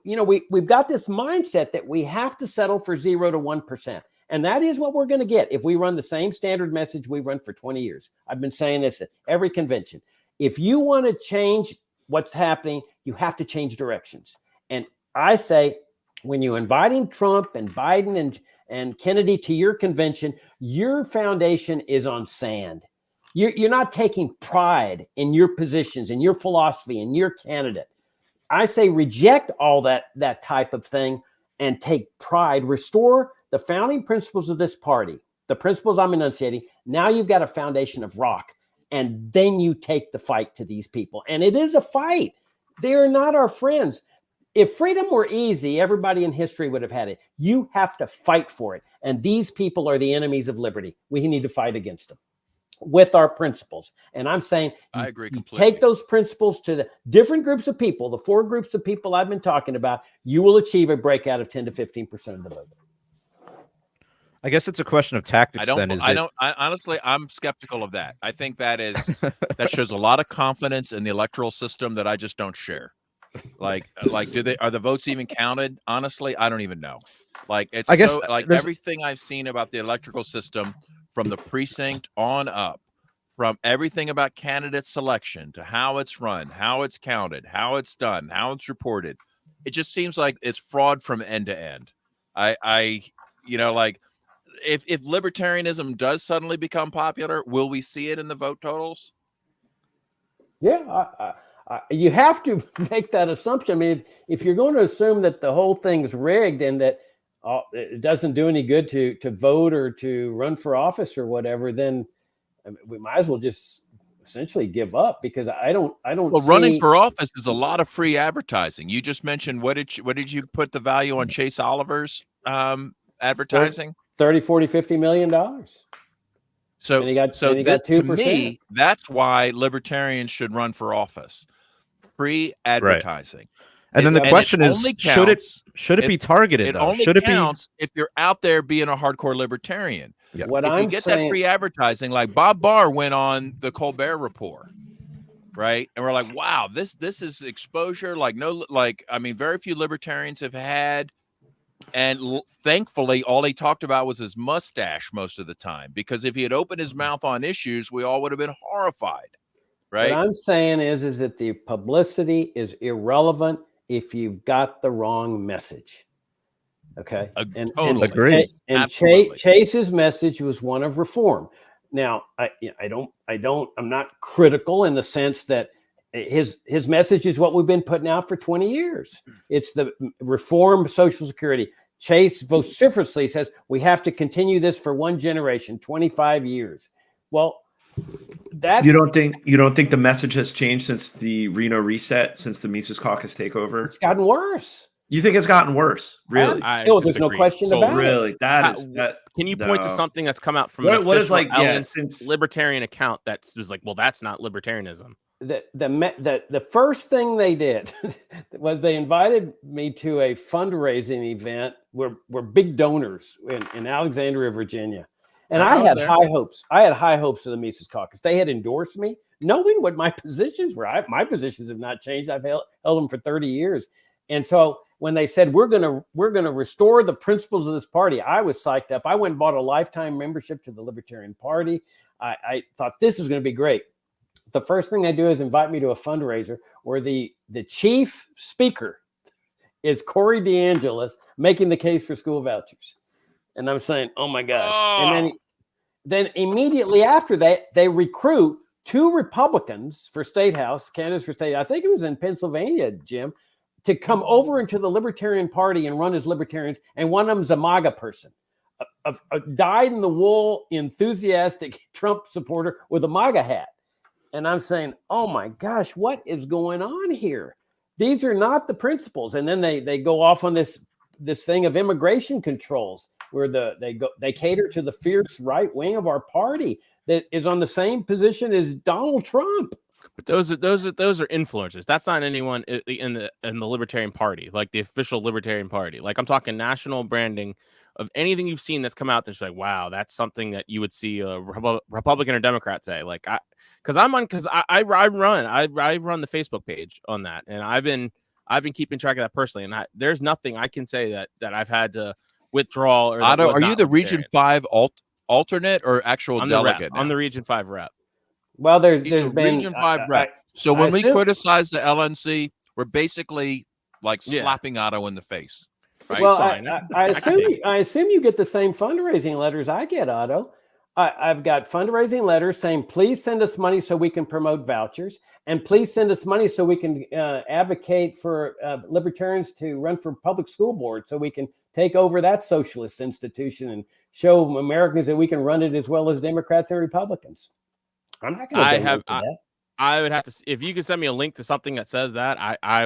You know, we've got this mindset that we have to settle for 0 to 1%. And that is what we're going to get if we run the same standard message we run for 20 years. I've been saying this at every convention. If you want to change what's happening, you have to change directions. And I say, when you're inviting Trump and Biden and Kennedy to your convention, your foundation is on sand. You're not taking pride in your positions, in your philosophy, in your candidate. I say reject all that type of thing and take pride. Restore the founding principles of this party, the principles I'm enunciating. Now you've got a foundation of rock, and then you take the fight to these people. And it is a fight. They are not our friends. If freedom were easy, everybody in history would have had it. You have to fight for it. And these people are the enemies of liberty. We need to fight against them. with our principles. And I'm saying I agree you completely. take those principles to the different groups of people, the 4 groups of people I've been talking about, you will achieve a breakout of 10 to 15% of the vote. I guess it's a question of tactics. Then is it? Honestly, I'm skeptical of that. I think that shows a lot of confidence in the electoral system that I just don't share. Like, are the votes even counted? Honestly, I don't even know. Like, it's I guess so like there's- everything I've seen about the electrical system from the precinct on up, from everything about candidate selection to how it's run, how it's counted, how it's done, how it's reported. It just seems like it's fraud from end to end. Like, if libertarianism does suddenly become popular, will we see it in the vote totals? Yeah, you have to make that assumption. I mean, if you're going to assume that the whole thing's rigged and that it doesn't do any good to vote or to run for office or whatever, then we might as well just essentially give up, because I don't. Well, running for office is a lot of free advertising. You just mentioned what did you put the value on Chase Oliver's advertising? 30, 40, $50 million. So, and he got 2%. To me, that's why libertarians should run for office. Free advertising. And then the question is, should it be targeted? It though? only Should counts if you're out there being a hardcore libertarian. Yeah. If you get that free advertising, like Bob Barr went on the Colbert Report, right? And we're like, wow, this is exposure very few libertarians have had. And thankfully, all he talked about was his mustache most of the time, because if he had opened his mouth on issues, we all would have been horrified, right? What I'm saying is that the publicity is irrelevant if you've got the wrong message. Okay. Totally. Agree. And Chase's message was one of reform. Now, I'm not critical in the sense that his message is what we've been putting out for 20 years. It's the reform Social Security. Chase vociferously says we have to continue this for one generation, 25 years. Well, that's you don't think the message has changed since the Reno reset, since the Mises Caucus takeover? It's gotten worse. You think it's gotten worse? Really? There's no question about really, it. Can you point to something that's come out from what is since libertarian account that was like, well, that's not libertarianism? The first thing they did was they invited me to a fundraising event where big donors in Alexandria, Virginia. And I had high hopes. I had high hopes of the Mises Caucus. They had endorsed me, knowing what my positions were. My positions have not changed. I've held them for 30 years. And so when they said we're gonna restore the principles of this party, I was psyched up. I went and bought a lifetime membership to the Libertarian Party. I thought this was going to be great. The first thing they do is invite me to a fundraiser where the chief speaker is Corey DeAngelis making the case for school vouchers. And I'm saying, oh my gosh. Oh. And then immediately after that, they recruit 2 Republicans for State House, candidates for State. I think it was in Pennsylvania, Jim, to come over into the Libertarian Party and run as libertarians. And one of them's a MAGA person, a dyed-in-the-wool, enthusiastic Trump supporter with a MAGA hat. And I'm saying, oh my gosh, what is going on here? These are not the principles. And then they go off on this thing of immigration controls, where they cater to the fierce right wing of our party that is on the same position as Donald Trump. But those are influencers. That's not anyone in the Libertarian Party, like the official Libertarian Party. Like, I'm talking national branding of anything you've seen that's come out that's like, wow, that's something that you would see a Republican or Democrat say. Like, I run the Facebook page on that, and I've been keeping track of that personally. And there's nothing I can say that I've had to withdraw. Or Otto, are you the Region 5 alternate or actual delegate? I'm the Region 5 rep. Well, there's been Region 5 rep. So when we criticize the LNC, we're basically like slapping Otto in the face. Right? Well, I assume you get the same fundraising letters I get, Otto. I've got fundraising letters saying, please send us money so we can promote vouchers, and please send us money so we can advocate for libertarians to run for public school board, so we can take over that socialist institution and show Americans that we can run it as well as Democrats and Republicans. I'm not going to donate to that. I would have to, if you could send me a link to something that says that, I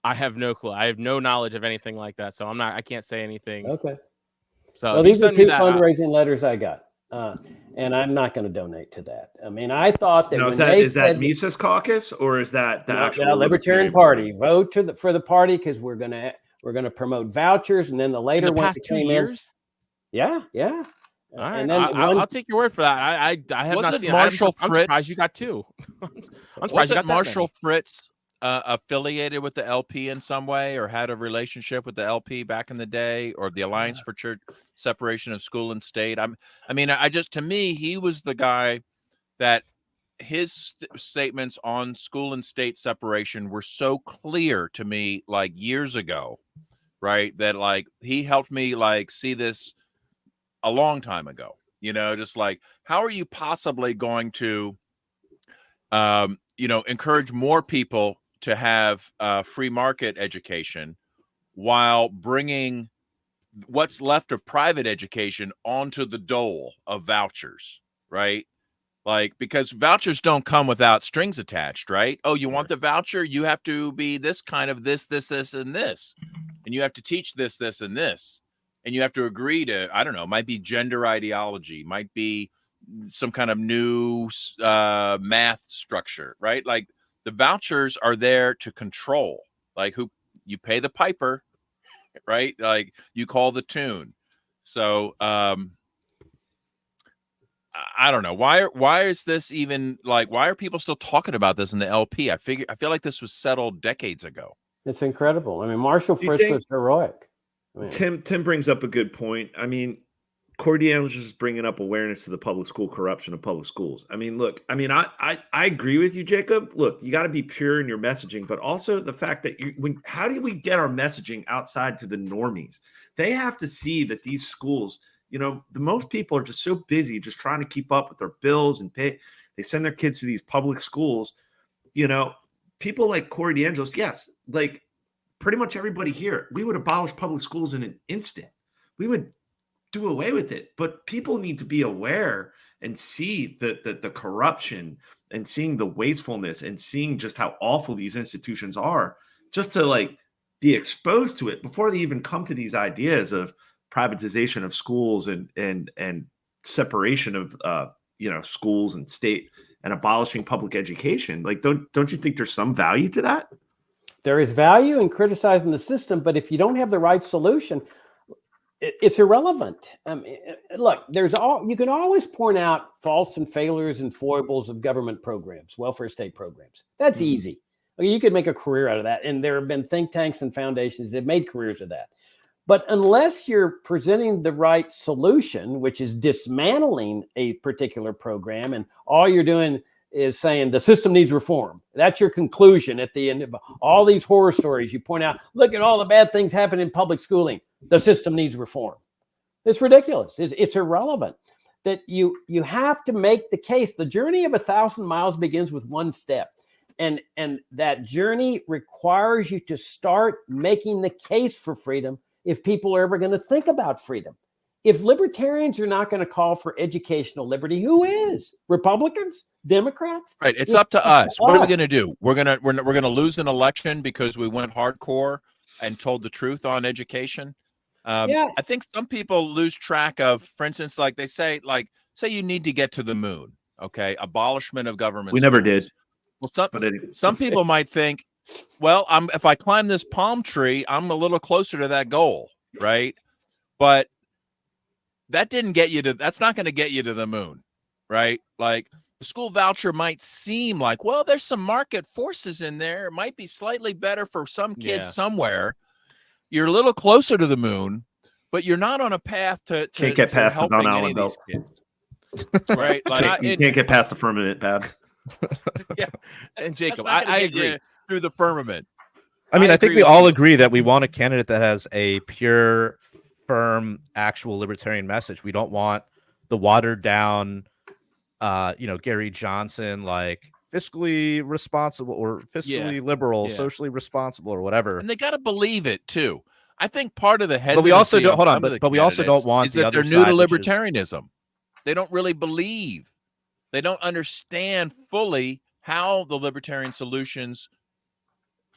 have no clue. I have no knowledge of anything like that. So I can't say anything. Okay. So well, these are 2 fundraising letters I got. And I'm not going to donate to that. I mean, I thought that No, when is that they is that said Mises Caucus or is that the no, actual Libertarian Party vote for the party because we're gonna promote vouchers, and then the In later the one past that 2 came in, years? yeah. All right, And then I'll take your word for that. I have not Wasn't seen. Marshall I'm surprised Fritz? you got 2. I'm surprised you Wasn't got that Marshall many. Fritz affiliated with the LP in some way, or had a relationship with the LP back in the day, or the Alliance for Church Separation of School and State? To me, he was the guy that his statements on school and state separation were so clear to me, like years ago, right? That like he helped me like see this a long time ago. Just like, how are you possibly going to encourage more people to have free market education while bringing what's left of private education onto the dole of vouchers, right? Like, because vouchers don't come without strings attached, right? Oh, you want the voucher? You have to be this kind of this, and this. And you have to teach this, and this. And you have to agree to, I don't know, might be gender ideology, might be some kind of new math structure, right? Like the vouchers are there to control, like who you pay the piper, right? Like you call the tune. So I don't know why is this even like, why are people still talking about this in the LP? I feel like this was settled decades ago. it's incredible. I mean, Marshall Fritz was heroic. I mean, Tim brings up a good point. I mean, Corey was just bringing up awareness to the public school corruption of public schools. I mean, look, I agree with you, Jacob. Look, you got to be pure in your messaging, but also the fact that how do we get our messaging outside to the normies? They have to see that these schools, the most people are just so busy just trying to keep up with their bills and pay. They send their kids to these public schools. People like Corey DeAngelis, yes, like pretty much everybody here, we would abolish public schools in an instant. We would do away with it, but people need to be aware and see the corruption and seeing the wastefulness and seeing just how awful these institutions are, just to like be exposed to it before they even come to these ideas of privatization of schools and separation of schools and state and abolishing public education. Like, don't you think there's some value to that? There is value in criticizing the system, but if you don't have the right solution, it's irrelevant. Look, you can always point out faults and failures and foibles of government programs, welfare state programs. That's easy. You could make a career out of that. And there have been think tanks and foundations that have made careers of that. But unless you're presenting the right solution, which is dismantling a particular program, and all you're doing is saying the system needs reform. That's your conclusion at the end of all these horror stories. You point out, look at all the bad things happen in public schooling. The system needs reform. It's ridiculous. It's irrelevant. That you have to make the case. The journey of 1,000 miles begins with one step. And that journey requires you to start making the case for freedom if people are ever going to think about freedom. If libertarians are not going to call for educational liberty, who is? Republicans? Democrats? Right. It's up to us. What are we going to do? We're going to lose an election because we went hardcore and told the truth on education. I think some people lose track of, for instance, like they say you need to get to the moon. Okay. Abolishment of government. We never did. Well, some people might think, well, if I climb this palm tree, I'm a little closer to that goal. Right. But that's not going to get you to the moon. Right. Like the school voucher might seem like, well, there's some market forces in there. It might be slightly better for some kids somewhere. You're a little closer to the moon, but you're not on a path to can't get past the Don Allen belt. Kids. Right. Like you can't get past the firmament, Babs. Yeah. And Jacob, I agree. Through the firmament. I mean, I think we all agree that we want a candidate that has a pure, firm, actual libertarian message. We don't want the watered down, Gary Johnson, like fiscally responsible or fiscally liberal, socially responsible or whatever. And they got to believe it too. I think part of the hesitancy, but we also don't hold on, but we also don't want the other side. They're new to libertarianism. They don't really believe. They don't understand fully how the libertarian solutions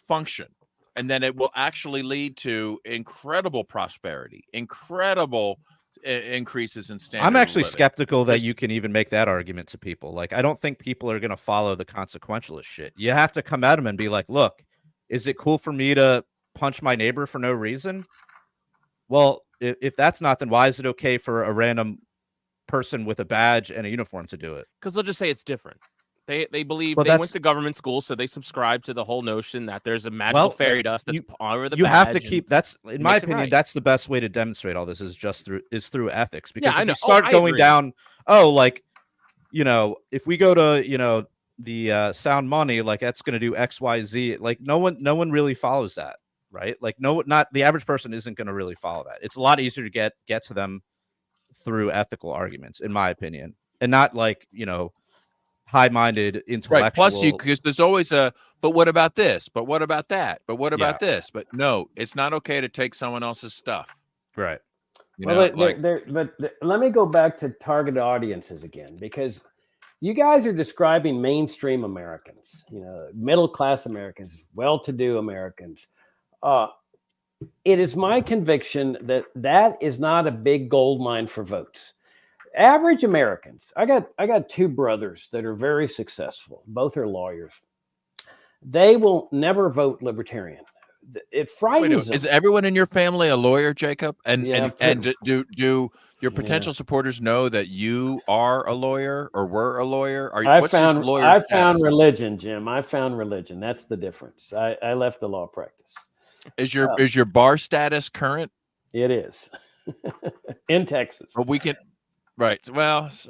function, and then it will actually lead to incredible prosperity, incredible increases in standard. I'm actually of living. skeptical that you can even make that argument to people. Like, I don't think people are going to follow the consequentialist shit. You have to come at them and be like, look, is it cool for me to punch my neighbor for no reason? Well, if that's not, then why is it okay for a random person with a badge and a uniform to do it? Because they'll just say it's different. They believe Well, they went to government school, so they subscribe to the whole notion that there's a magical fairy dust that's over the you have to badge keep that's in my opinion right. That's the best way to demonstrate all this is just through ethics, because Yeah, I if know. you start I going agree. down, like, if we go to the sound money, like that's going to do XYZ, like no one really follows that, right? Like not the average person isn't going to really follow that. It's a lot easier to get to them through ethical arguments, in my opinion, and not like high-minded intellectual. Right. Plus, because there's always a, but what about this? But what about that? But what about this? But no, it's not okay to take someone else's stuff. Right. But let me go back to target audiences again, because you guys are describing mainstream Americans, middle-class Americans, well-to-do Americans. It is my conviction that is not a big gold mine for votes. Average Americans, I got two brothers that are very successful. Both are lawyers. They will never vote Libertarian. It frightens them. Is everyone in your family a lawyer, Jacob? And do your potential supporters know that you are a lawyer or were a lawyer? I found religion, Jim. I found religion. That's the difference. I left the law practice. Is your bar status current? It is in Texas. But we can. Right. Well, it's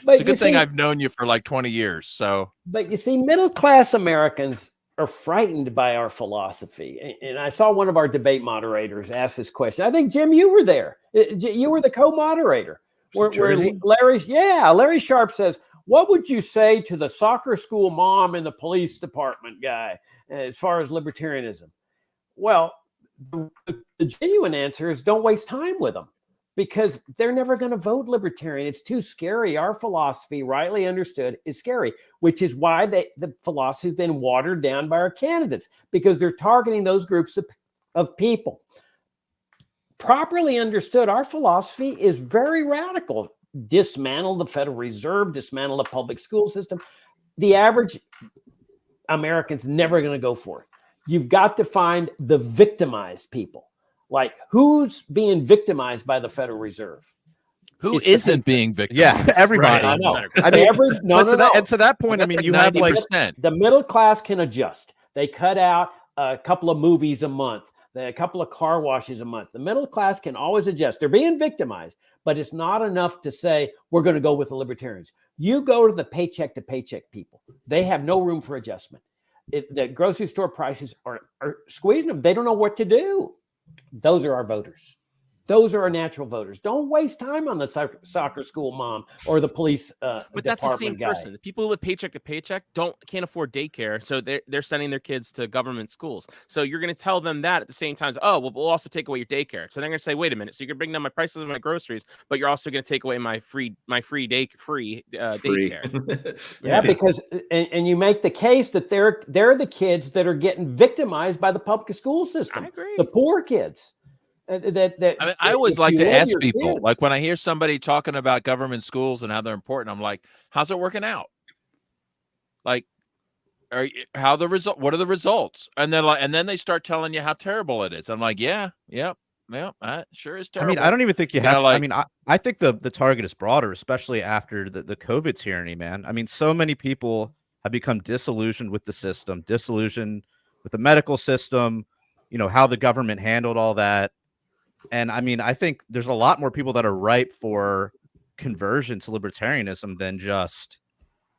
But a good thing I've known you for like 20 years. So, but you see, middle-class Americans are frightened by our philosophy. And I saw one of our debate moderators ask this question. I think, Jim, you were there. You were the co-moderator. Where Larry Sharp says, what would you say to the soccer school mom and the police department guy as far as libertarianism? Well, the genuine answer is don't waste time with them, because they're never going to vote Libertarian. It's too scary. Our philosophy, rightly understood, is scary, which is why the philosophy has been watered down by our candidates, because they're targeting those groups of people. Properly understood, our philosophy is very radical. Dismantle the Federal Reserve, dismantle the public school system. The average American's never going to go for it. You've got to find the victimized people. Like, who's being victimized by the Federal Reserve? Who isn't being victimized? Yeah, everybody. Right, I know. I mean, And to that point, I mean, you have like the middle class can adjust. They cut out a couple of movies a month, a couple of car washes a month. The middle class can always adjust. They're being victimized, but it's not enough to say we're going to go with the libertarians. You go to the paycheck to paycheck people. They have no room for adjustment. The grocery store prices are squeezing them. They don't know what to do. Those are our voters. Those are our natural voters. Don't waste time on the soccer school mom or the police but that's the same guy. person. The people who live paycheck to paycheck can't afford daycare, so they're sending their kids to government schools. So you're going to tell them that at the same time. Oh, well, we'll also take away your daycare. So they're going to say, wait a minute. So you're going to bring down my prices of my groceries, but you're also going to take away my free daycare. Yeah, because and you make the case that they're the kids that are getting victimized by the public school system. I agree. The poor kids. I always like to ask people, like when I hear somebody talking about government schools and how they're important, I'm like, how's it working out? Like, what are the results? And then they start telling you how terrible it is. I'm like, yeah, that sure is terrible. I mean, I don't even think you have. Like, I mean, I think the target is broader, especially after the COVID tyranny, man. I mean, so many people have become disillusioned with the system, disillusioned with the medical system, how the government handled all that. And I mean, I think there's a lot more people that are ripe for conversion to libertarianism than just,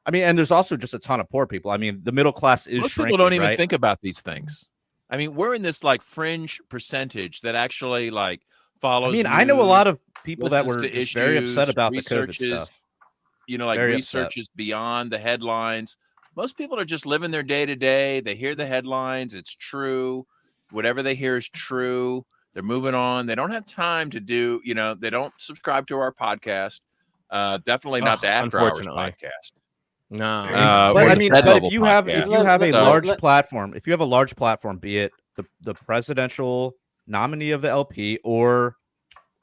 and there's also just a ton of poor people. I mean, the middle class is most shrinking, people don't even right? think about these things. I mean, we're in this like fringe percentage that actually like follows. I mean, I know a lot of people that were issues, very upset about the COVID stuff. Like very researches beyond the headlines. Most people are just living their day to day. They hear the headlines. It's true. Whatever they hear is true. They're moving on. They don't have time to do, they don't subscribe to our podcast. Definitely not the After Hours podcast. No. But I mean, if you have a large platform, be it the presidential nominee of the LP or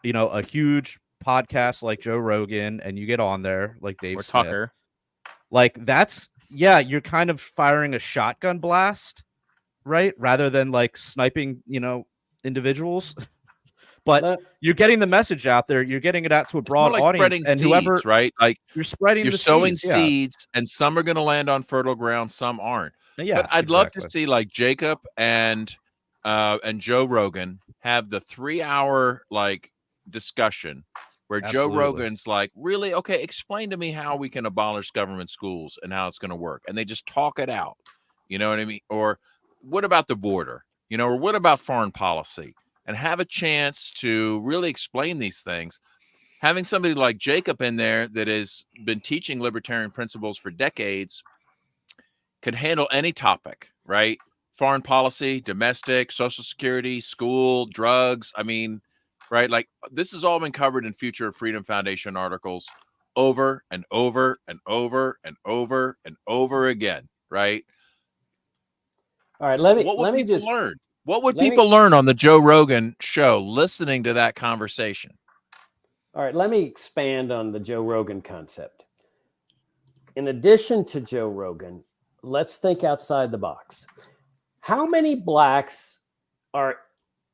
a huge podcast like Joe Rogan, and you get on there like Dave Or Smith, Tucker. like you're kind of firing a shotgun blast, right? Rather than like sniping, individuals. But you're getting the message out there. You're getting it out to a broad like audience, spreading and whoever seeds, right? Like you're spreading, you're the sowing seeds, yeah. seeds, and some are going to land on fertile ground, some aren't. Yeah, but I'd love to exactly. see like Jacob and Joe Rogan have the 3-hour like discussion where Absolutely. Joe Rogan's like, really, okay, explain to me how we can abolish government schools and how it's going to work, and they just talk it out. You know what I mean? Or what about the border? Or what about foreign policy? And have a chance to really explain these things. Having somebody like Jacob in there that has been teaching libertarian principles for decades could handle any topic, right? Foreign policy, domestic, Social Security, school, drugs. I mean, right? Like this has all been covered in Future of Freedom Foundation articles over and over and over and over and over again, right? All right, What would people learn? What would people learn on the Joe Rogan show listening to that conversation? All right, let me expand on the Joe Rogan concept. In addition to Joe Rogan, let's think outside the box. How many blacks are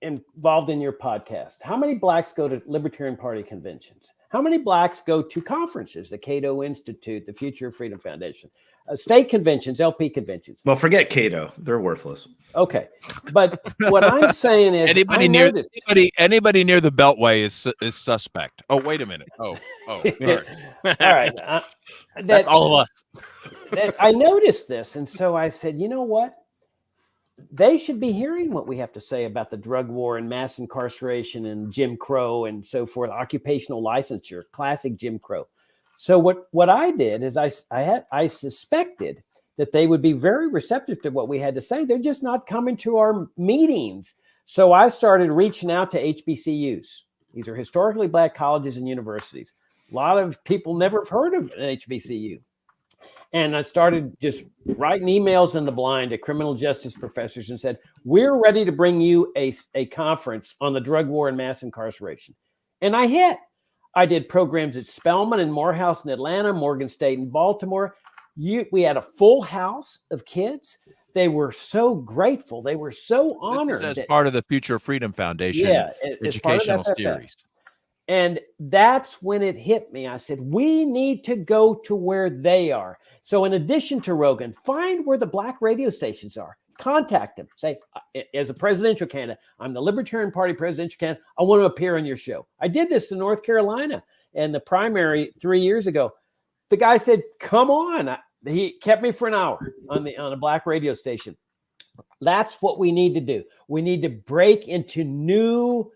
involved in your podcast? How many blacks go to Libertarian Party conventions? How many blacks go to conferences, the Cato Institute, the Future of Freedom Foundation, state conventions, LP conventions? Well, forget Cato. They're worthless. Okay. But what I'm saying is anybody near the Beltway is suspect. Oh, wait a minute. Oh. All right. That's all of us. I noticed this. And so I said, you know what? They should be hearing what we have to say about the drug war and mass incarceration and Jim Crow and so forth, occupational licensure, classic Jim Crow. So what I did is I suspected that they would be very receptive to what we had to say. They're just not coming to our meetings. So I started reaching out to HBCUs. These are historically black colleges and universities. A lot of people never have heard of an HBCU. And I started just writing emails in the blind to criminal justice professors and said, we're ready to bring you a conference on the drug war and mass incarceration. And I hit. I did programs at Spelman and Morehouse in Atlanta, Morgan State in Baltimore. We had a full house of kids. They were so grateful. They were so honored. This is as part of the Future of Freedom Foundation educational series. And that's when it hit me. I said, we need to go to where they are. So in addition to Rogan, find where the black radio stations are. Contact them. Say, as a presidential candidate, I'm the Libertarian Party presidential candidate. I want to appear on your show. I did this in North Carolina in the primary 3 years ago. The guy said, come on. He kept me for an hour on a black radio station. That's what we need to do. We need to break into new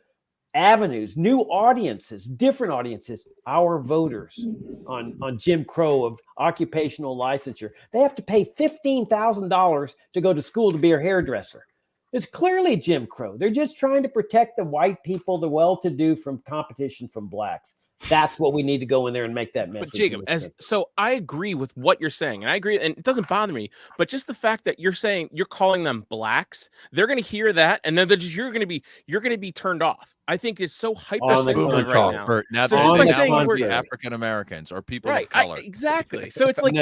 avenues, new audiences, different audiences, our voters on Jim Crow of occupational licensure. They have to pay $15,000 to go to school to be a hairdresser. It's clearly Jim Crow. They're just trying to protect the white people, the well-to-do from competition from blacks. That's what we need to go in there and make that message. But Jacob, so I agree with what you're saying, and I agree, and it doesn't bother me. But just the fact that you're saying you're calling them blacks, they're going to hear that, and then you're going to be turned off. I think it's so hypersensitive right now. Now so just by saying we're African Americans or people of color. Exactly. So it's like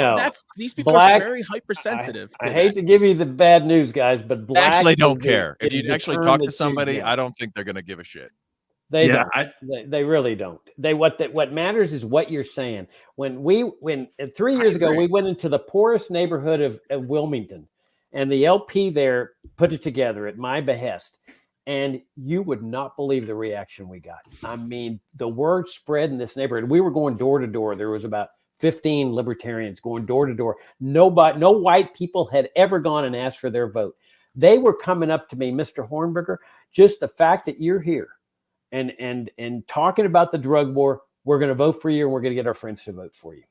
these people are very hypersensitive. I hate to give you the bad news, guys, but black they actually don't care. If you actually talk to somebody, yeah. I don't think they're going to give a shit. They don't. They really don't. What matters is what you're saying. When 3 years ago we went into the poorest neighborhood of Wilmington, and the LP there put it together at my behest, and you would not believe the reaction we got. I mean, the word spread in this neighborhood. We were going door to door. There was about 15 libertarians going door to door. No white people had ever gone and asked for their vote. They were coming up to me, Mr. Hornberger, just the fact that you're here. And talking about the drug war, we're going to vote for you, and we're going to get our friends to vote for you.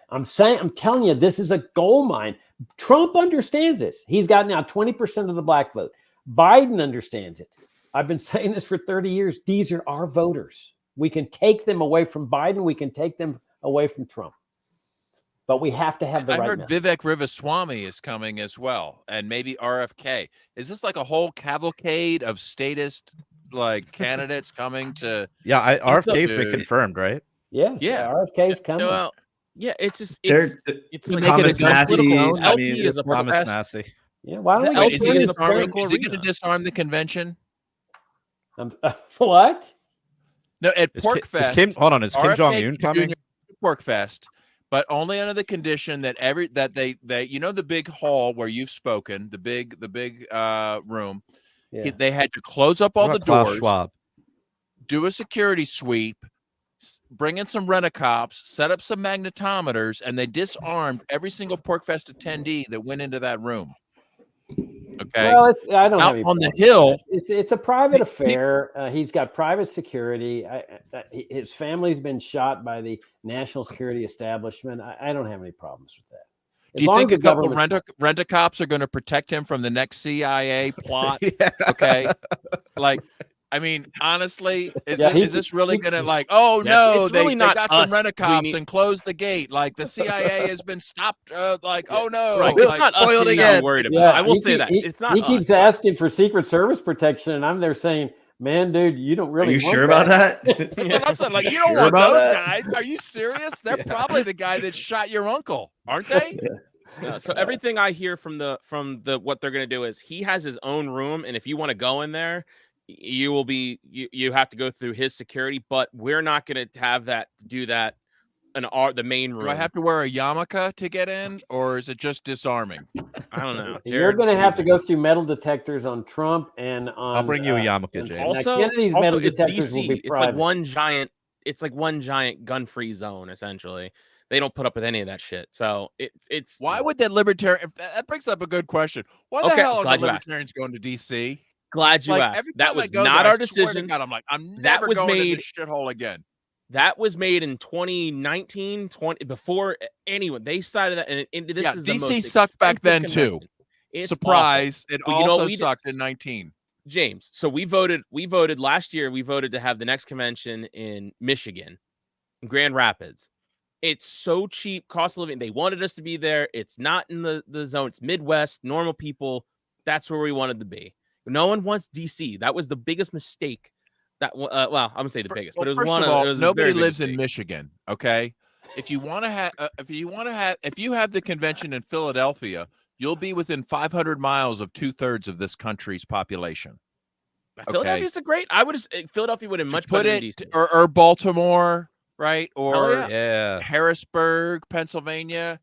I'm telling you, this is a gold mine. Trump understands this. He's got now 20% of the black vote. Biden understands it. I've been saying this for 30 years. These are our voters. We can take them away from Biden. We can take them away from Trump. But we have to have the right message. Vivek Ramaswamy is coming as well, and maybe RFK. Is this like a whole cavalcade of statist like candidates coming to. Yeah, RFK's been Dude. confirmed, right? Yes. Yeah. RFK's coming. Well, yeah, it's just They're- it's You like make it Thomas a political Massey, zone. I LP mean, is a Thomas protest. Massey. Yeah. Why don't The we LP get Is he is going a to political arena. disarm the convention? What? No, at Is PorkFest. Kim RFK Jong-un coming? Jr. PorkFest, but only under the condition that they the big hall where you've spoken, the big room. Yeah. They had to close up What all the about Klaus doors, Schwab? do a security sweep, bring in some rent-a-cops, set up some magnetometers, and they disarmed every single PorkFest attendee that went into that room. Okay. Well, I don't have Out any on the problem with hill. that. It's a private Pe- affair. He's got private security. His family's been shot by the national security establishment. I don't have any problems with that. Do you think a couple rent-a-cops are going to protect him from the next CIA plot? Yeah. Okay. Like, I mean, honestly, is this really going to Yeah, no, it's they really not got us. some rent-a-cops We need- and closed the gate. Like the CIA has been stopped. Oh no. Right. Like, It's not us spoiled who again. I'm worried about. Yeah, I will he say keep- that. he- It's not He keeps us. asking for Secret Service protection, and I'm there saying, "Man, dude, you don't Are really." you want sure about that? That's what I'm saying. Like, you don't Sure want about those that? guys. Are you serious? They're Yeah. probably the guy that shot your uncle, aren't they? So everything I hear from the what they're gonna do is he has his own room, and if you want to go in there, you will be you have to go through his security. But we're not gonna have do that in the main room. Do I have to wear a yarmulke to get in, or is it just disarming? I don't know. You're Jared, going to have to go through metal detectors on Trump and on. I'll bring you a yarmulke, and James. Also, Kennedy's metal it's detectors will DC. be It's like private. one giant gun-free zone. Essentially, they don't put up with any of that shit. So it's Why would that libertarian? That brings up a good question. Why the Okay, hell are glad the you asked. libertarians going to DC? glad you Like, asked. every That time I was go not there, our I swear to decision. God, I'm like, I'm That never was going to made- this shithole again. That was made in 2019, before anyone. They started that, and this Yeah, is the DC most sucked back then, expensive too. convention. It's Surprise! It Well, you know what also we did? sucked in 19. awful. James. So we voted last year. We voted to have the next convention in Michigan, in Grand Rapids. It's so cheap, cost of living. They wanted us to be there. It's not in the zone. It's Midwest, normal people. That's where we wanted to be. No one wants DC. That was the biggest mistake. That well, I'm gonna say the biggest, but it was First one of of all, it was a nobody very big lives in mistake. Michigan. Okay, if you want to have, if you have the convention in Philadelphia, you'll be within 500 miles of 2/3 of this country's population. Philadelphia's a great. Philadelphia would have much Put better than it DC. or Baltimore, right? Or yeah. Yeah. Harrisburg, Pennsylvania,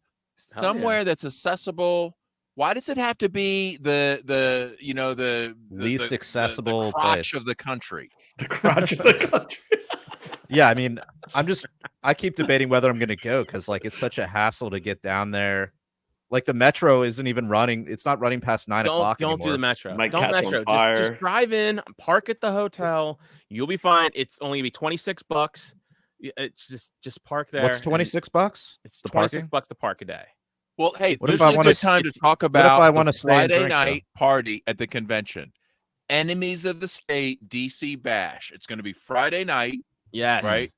Hell yeah. somewhere that's accessible. Why does it have to be the Least accessible the crotch place. of the country? The crotch of the country. Yeah, I mean, I keep debating whether I'm going to go because like it's such a hassle to get down there. Like the metro isn't even running. It's not running past 9 o'clock Don't anymore. do the metro. Might Don't catch on metro. fire. Just drive in, park at the hotel. You'll be fine. It's only gonna be $26. It's just park there. What's and $26? It's The $26 parking? bucks to park a day. Well, hey, What this if I is a wanna good time to talk if about I the wanna stay and Friday drink, though? night party at the convention. Enemies of the State DC Bash. It's going to be Friday night, Yes. right?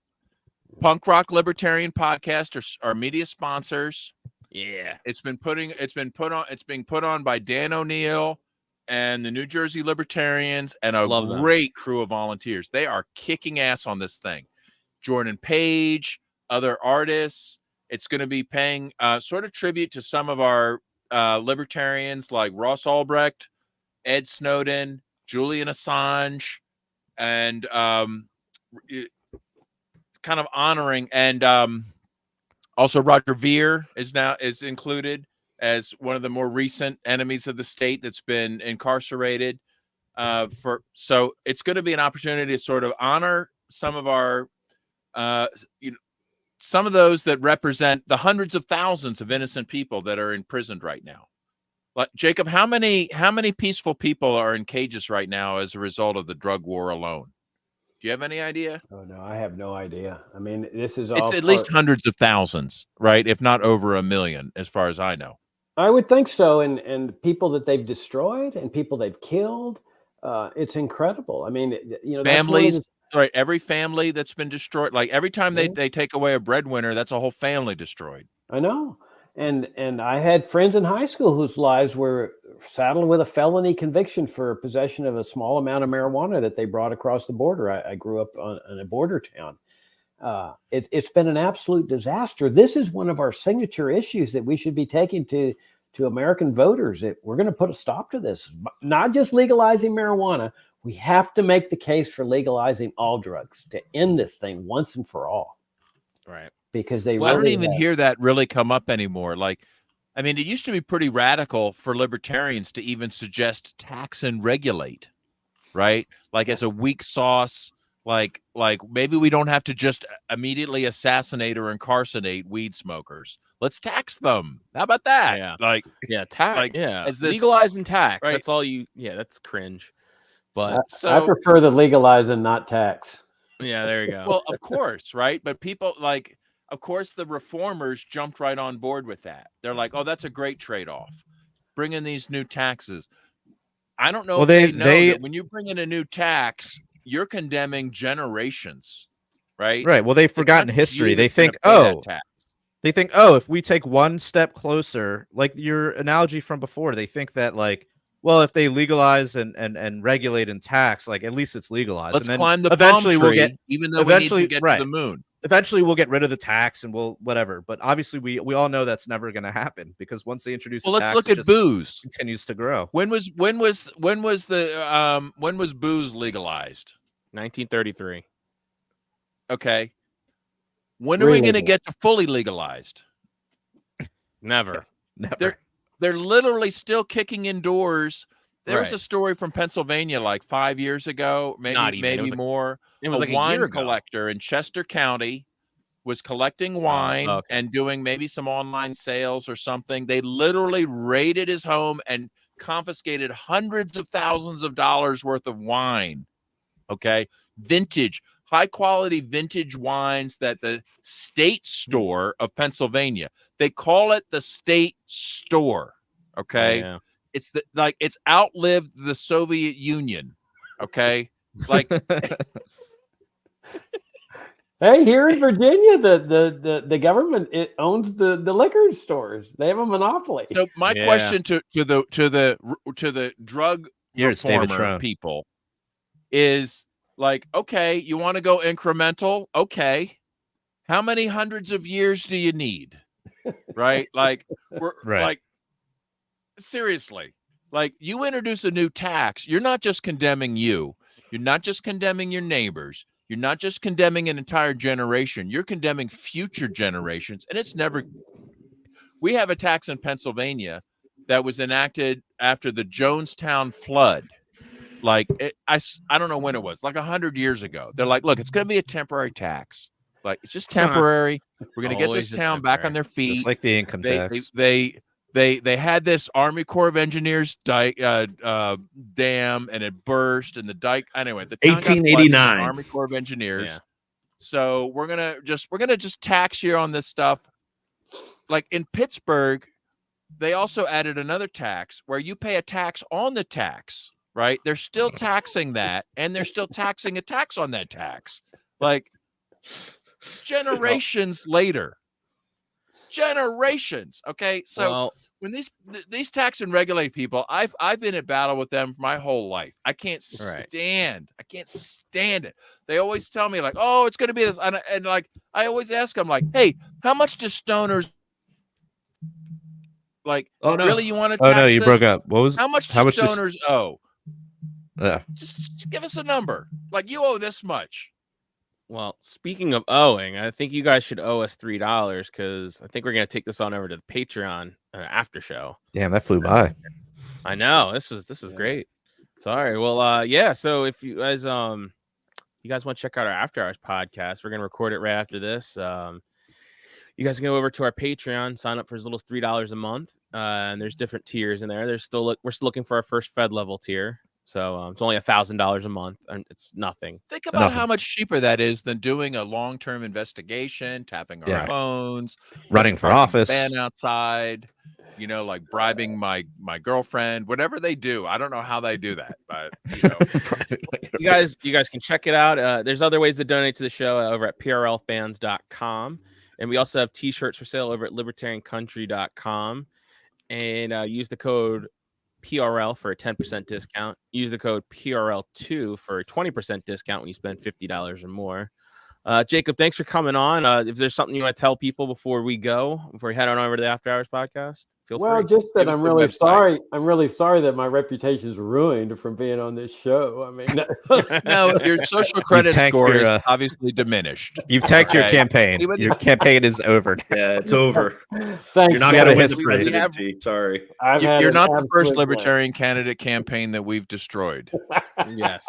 Punk Rock Libertarian Podcast are media sponsors. Yeah. It's being put on by Dan O'Neill and the New Jersey Libertarians and a Love them. great crew of volunteers. They are kicking ass on this thing. Jordan Page, other artists. It's going to be paying sort of tribute to some of our libertarians like Ross Ulbricht, Ed Snowden, Julian Assange, and kind of honoring and also Roger Ver is included as one of the more recent enemies of the state that's been incarcerated. So it's going to be an opportunity to sort of honor some of our some of those that represent the hundreds of thousands of innocent people that are imprisoned right now. Like Jacob, how many peaceful people are in cages right now as a result of the drug war alone? Do you have any idea? Oh no, I have no idea. I mean, this is It's all at least hundreds of thousands, right? If not over 1 million, as far as I know. I would think so, and people that they've destroyed and people they've killed. It's incredible. I mean, that's one of Families, the- right? Every family that's been destroyed. Like every time they take away a breadwinner, that's a whole family destroyed. I know, And I had friends in high school whose lives were saddled with a felony conviction for possession of a small amount of marijuana that they brought across the border. I grew up in a border town. It's been an absolute disaster. This is one of our signature issues that we should be taking to American voters. That we're going to put a stop to this, not just legalizing marijuana. We have to make the case for legalizing all drugs to end this thing once and for all. Right. Because they Well, I don't really even hear that really come up anymore. Like, I mean, it used to be pretty radical for libertarians to even suggest tax and regulate, right? Like as a weak sauce, like maybe we don't have to just immediately assassinate or incarcerate weed smokers. Let's tax them. How about that? Yeah. Like, Yeah, tax. like, Yeah, is this- legalizing tax. right. That's all you. Yeah, that's cringe. But I prefer the legalize and not tax. yeah, there you go. well, of course, right? But people like, of course, the reformers jumped right on board with that. They're like, oh, that's a great trade-off. Bring in these new taxes. I don't know Well, if they know they- that when you bring in a new tax, you're condemning generations, right? Right. Well, they've It's forgotten not just history. you They that's gonna think, pay that oh, tax. if we take one step closer, like your analogy from before, they think that like, well, if they legalize and regulate and tax, like at least it's legalized. Let's and then climb the eventually palm we'll tree, get even though we need eventually- to get right. to the moon. eventually we'll get rid of the tax and we'll whatever. But obviously we all know that's never going to happen because once they introduce Well, the let's tax, look it at just booze. continues to grow. When was booze legalized? 1933. Okay. When are we going to Re-legal. get to fully legalized? Never. Never. They're literally still kicking indoors. There was Right. a story from Pennsylvania like 5 years ago, Not even. It maybe was more. It was like a wine year ago. collector in Chester County was collecting wine okay. and doing maybe some online sales or something. They literally raided his home and confiscated hundreds of thousands of dollars worth of wine. Okay. Vintage, high quality vintage wines that the state store of Pennsylvania, they call it the state store. Okay. Yeah. It's it's outlived the Soviet Union. Okay. Like, Hey, here in Virginia, the government owns the liquor stores. They have a monopoly. so my Yeah. question to the drug Here it's David reformer Trone. people is like, okay, you want to go incremental? Okay. How many hundreds of years do you need? Right? Like, we're Right. like, seriously, like you introduce a new tax, you're not just condemning you, you're not just condemning your neighbors, you're not just condemning an entire generation, you're condemning future generations. And it's never, we have a tax in Pennsylvania that was enacted after the Jonestown flood. Like I don't know when it was, like 100 years ago. They're like, look, it's going to be a temporary tax. Like, it's just temporary. We're going to get Always this just town back on temporary. their feet. Just like the income tax. They had this Army Corps of Engineers dam, and it burst, and the dike. Anyway, the town got flooded with 1889. Army Corps of Engineers. Yeah. So we're gonna just tax you on this stuff. Like in Pittsburgh, they also added another tax where you pay a tax on the tax. Right? They're still taxing that, and they're still taxing a tax on that tax. Like generations later. Generations. Okay, so Well, when these tax and regulate people, I've been in battle with them my whole life. I can't Right. stand it. They always tell me like, oh, it's going to be this, and like I always ask them like, hey, how much do stoners like? Oh no. Really, you want to? Oh no, tax you this? broke up. What was How much do how much does- stoners owe? Yeah. Just give us a number. Like you owe this much. well, speaking of owing, I think you guys should owe us $3 because I think we're gonna take this on over to the Patreon after show. Damn, that flew by. I know this was Yeah. great. Sorry. Well, yeah. So if you guys want to check out our After Hours podcast, we're gonna record it right after this. You guys can go over to our Patreon, sign up for as little as $3 a month, and there's different tiers in there. We're still looking for our first Fed level tier, so it's only $1,000 a month, and it's nothing. Think about how much cheaper that is than doing a long-term investigation, tapping our Yeah. phones, Running for parking the office. van outside, like bribing my girlfriend, whatever they do. I don't know how they do that, but You guys can check it out. There's other ways to donate to the show over at prlfans.com. And we also have t-shirts for sale over at libertariancountry.com. And use the code PRL for a 10% discount. Use the code PRL2 for a 20% discount when you spend $50 or more. Jacob, thanks for coming on. If there's something you want to tell people before we head on over to the After Hours podcast, feel free. Just that Give us I'm the really website. sorry. I'm really sorry that my reputation's ruined from being on this show. I mean, No, your social credit tanked score your, is obviously diminished. You've tanked your Okay. campaign. Even- Your campaign is over. Yeah, it's over. thanks. You're not got going a to win the history. presidency. Sorry. You're not the first absolute libertarian candidate campaign that we've destroyed. Yes.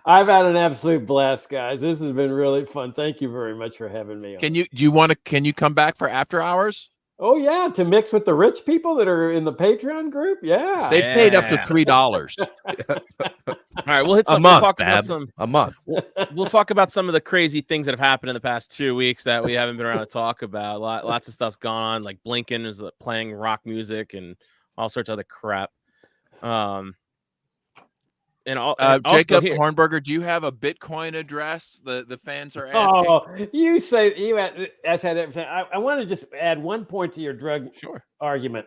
I've had an absolute blast, guys. This has been really fun. Thank you very much for having me on. Can you come back for After Hours? Oh yeah, to mix with the rich people that are in the Patreon group. Yeah. They paid up to $3. All right, we'll hit A some. month, We'll talk Bab. about some. A month. We'll talk about some of the crazy things that have happened in the past 2 weeks that we haven't been around to talk about. Lots of stuff's gone on. Like Blinken is playing rock music and all sorts of other crap. And also Jacob here. Hornberger, do you have a Bitcoin address? The fans are asking. Oh, you say you had. I want to just add one point to your drug argument,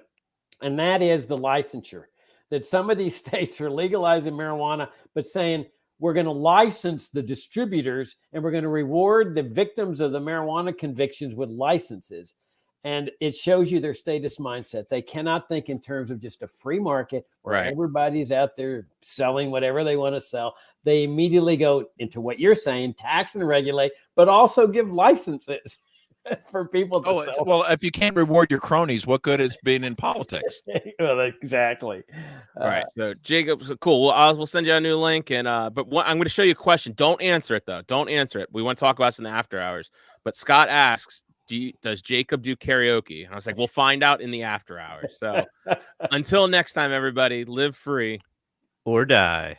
and that is the licensure. That some of these states are legalizing marijuana, but saying we're going to license the distributors and we're going to reward the victims of the marijuana convictions with licenses. And it shows you their status mindset. They cannot think in terms of just a free market where Right. everybody's out there selling whatever they want to sell. They immediately go into what you're saying, tax and regulate, but also give licenses for people to sell. Well, if you can't reward your cronies, what good is being in politics? Well, exactly. All right, so Jacob, so cool. We'll send you a new link, and I'm going to show you a question. Don't answer it though. Don't answer it. We want to talk about this in the after hours. But Scott asks, does Jacob do karaoke? And I was like, we'll find out in the after hours. So until next time, everybody, live free Or die.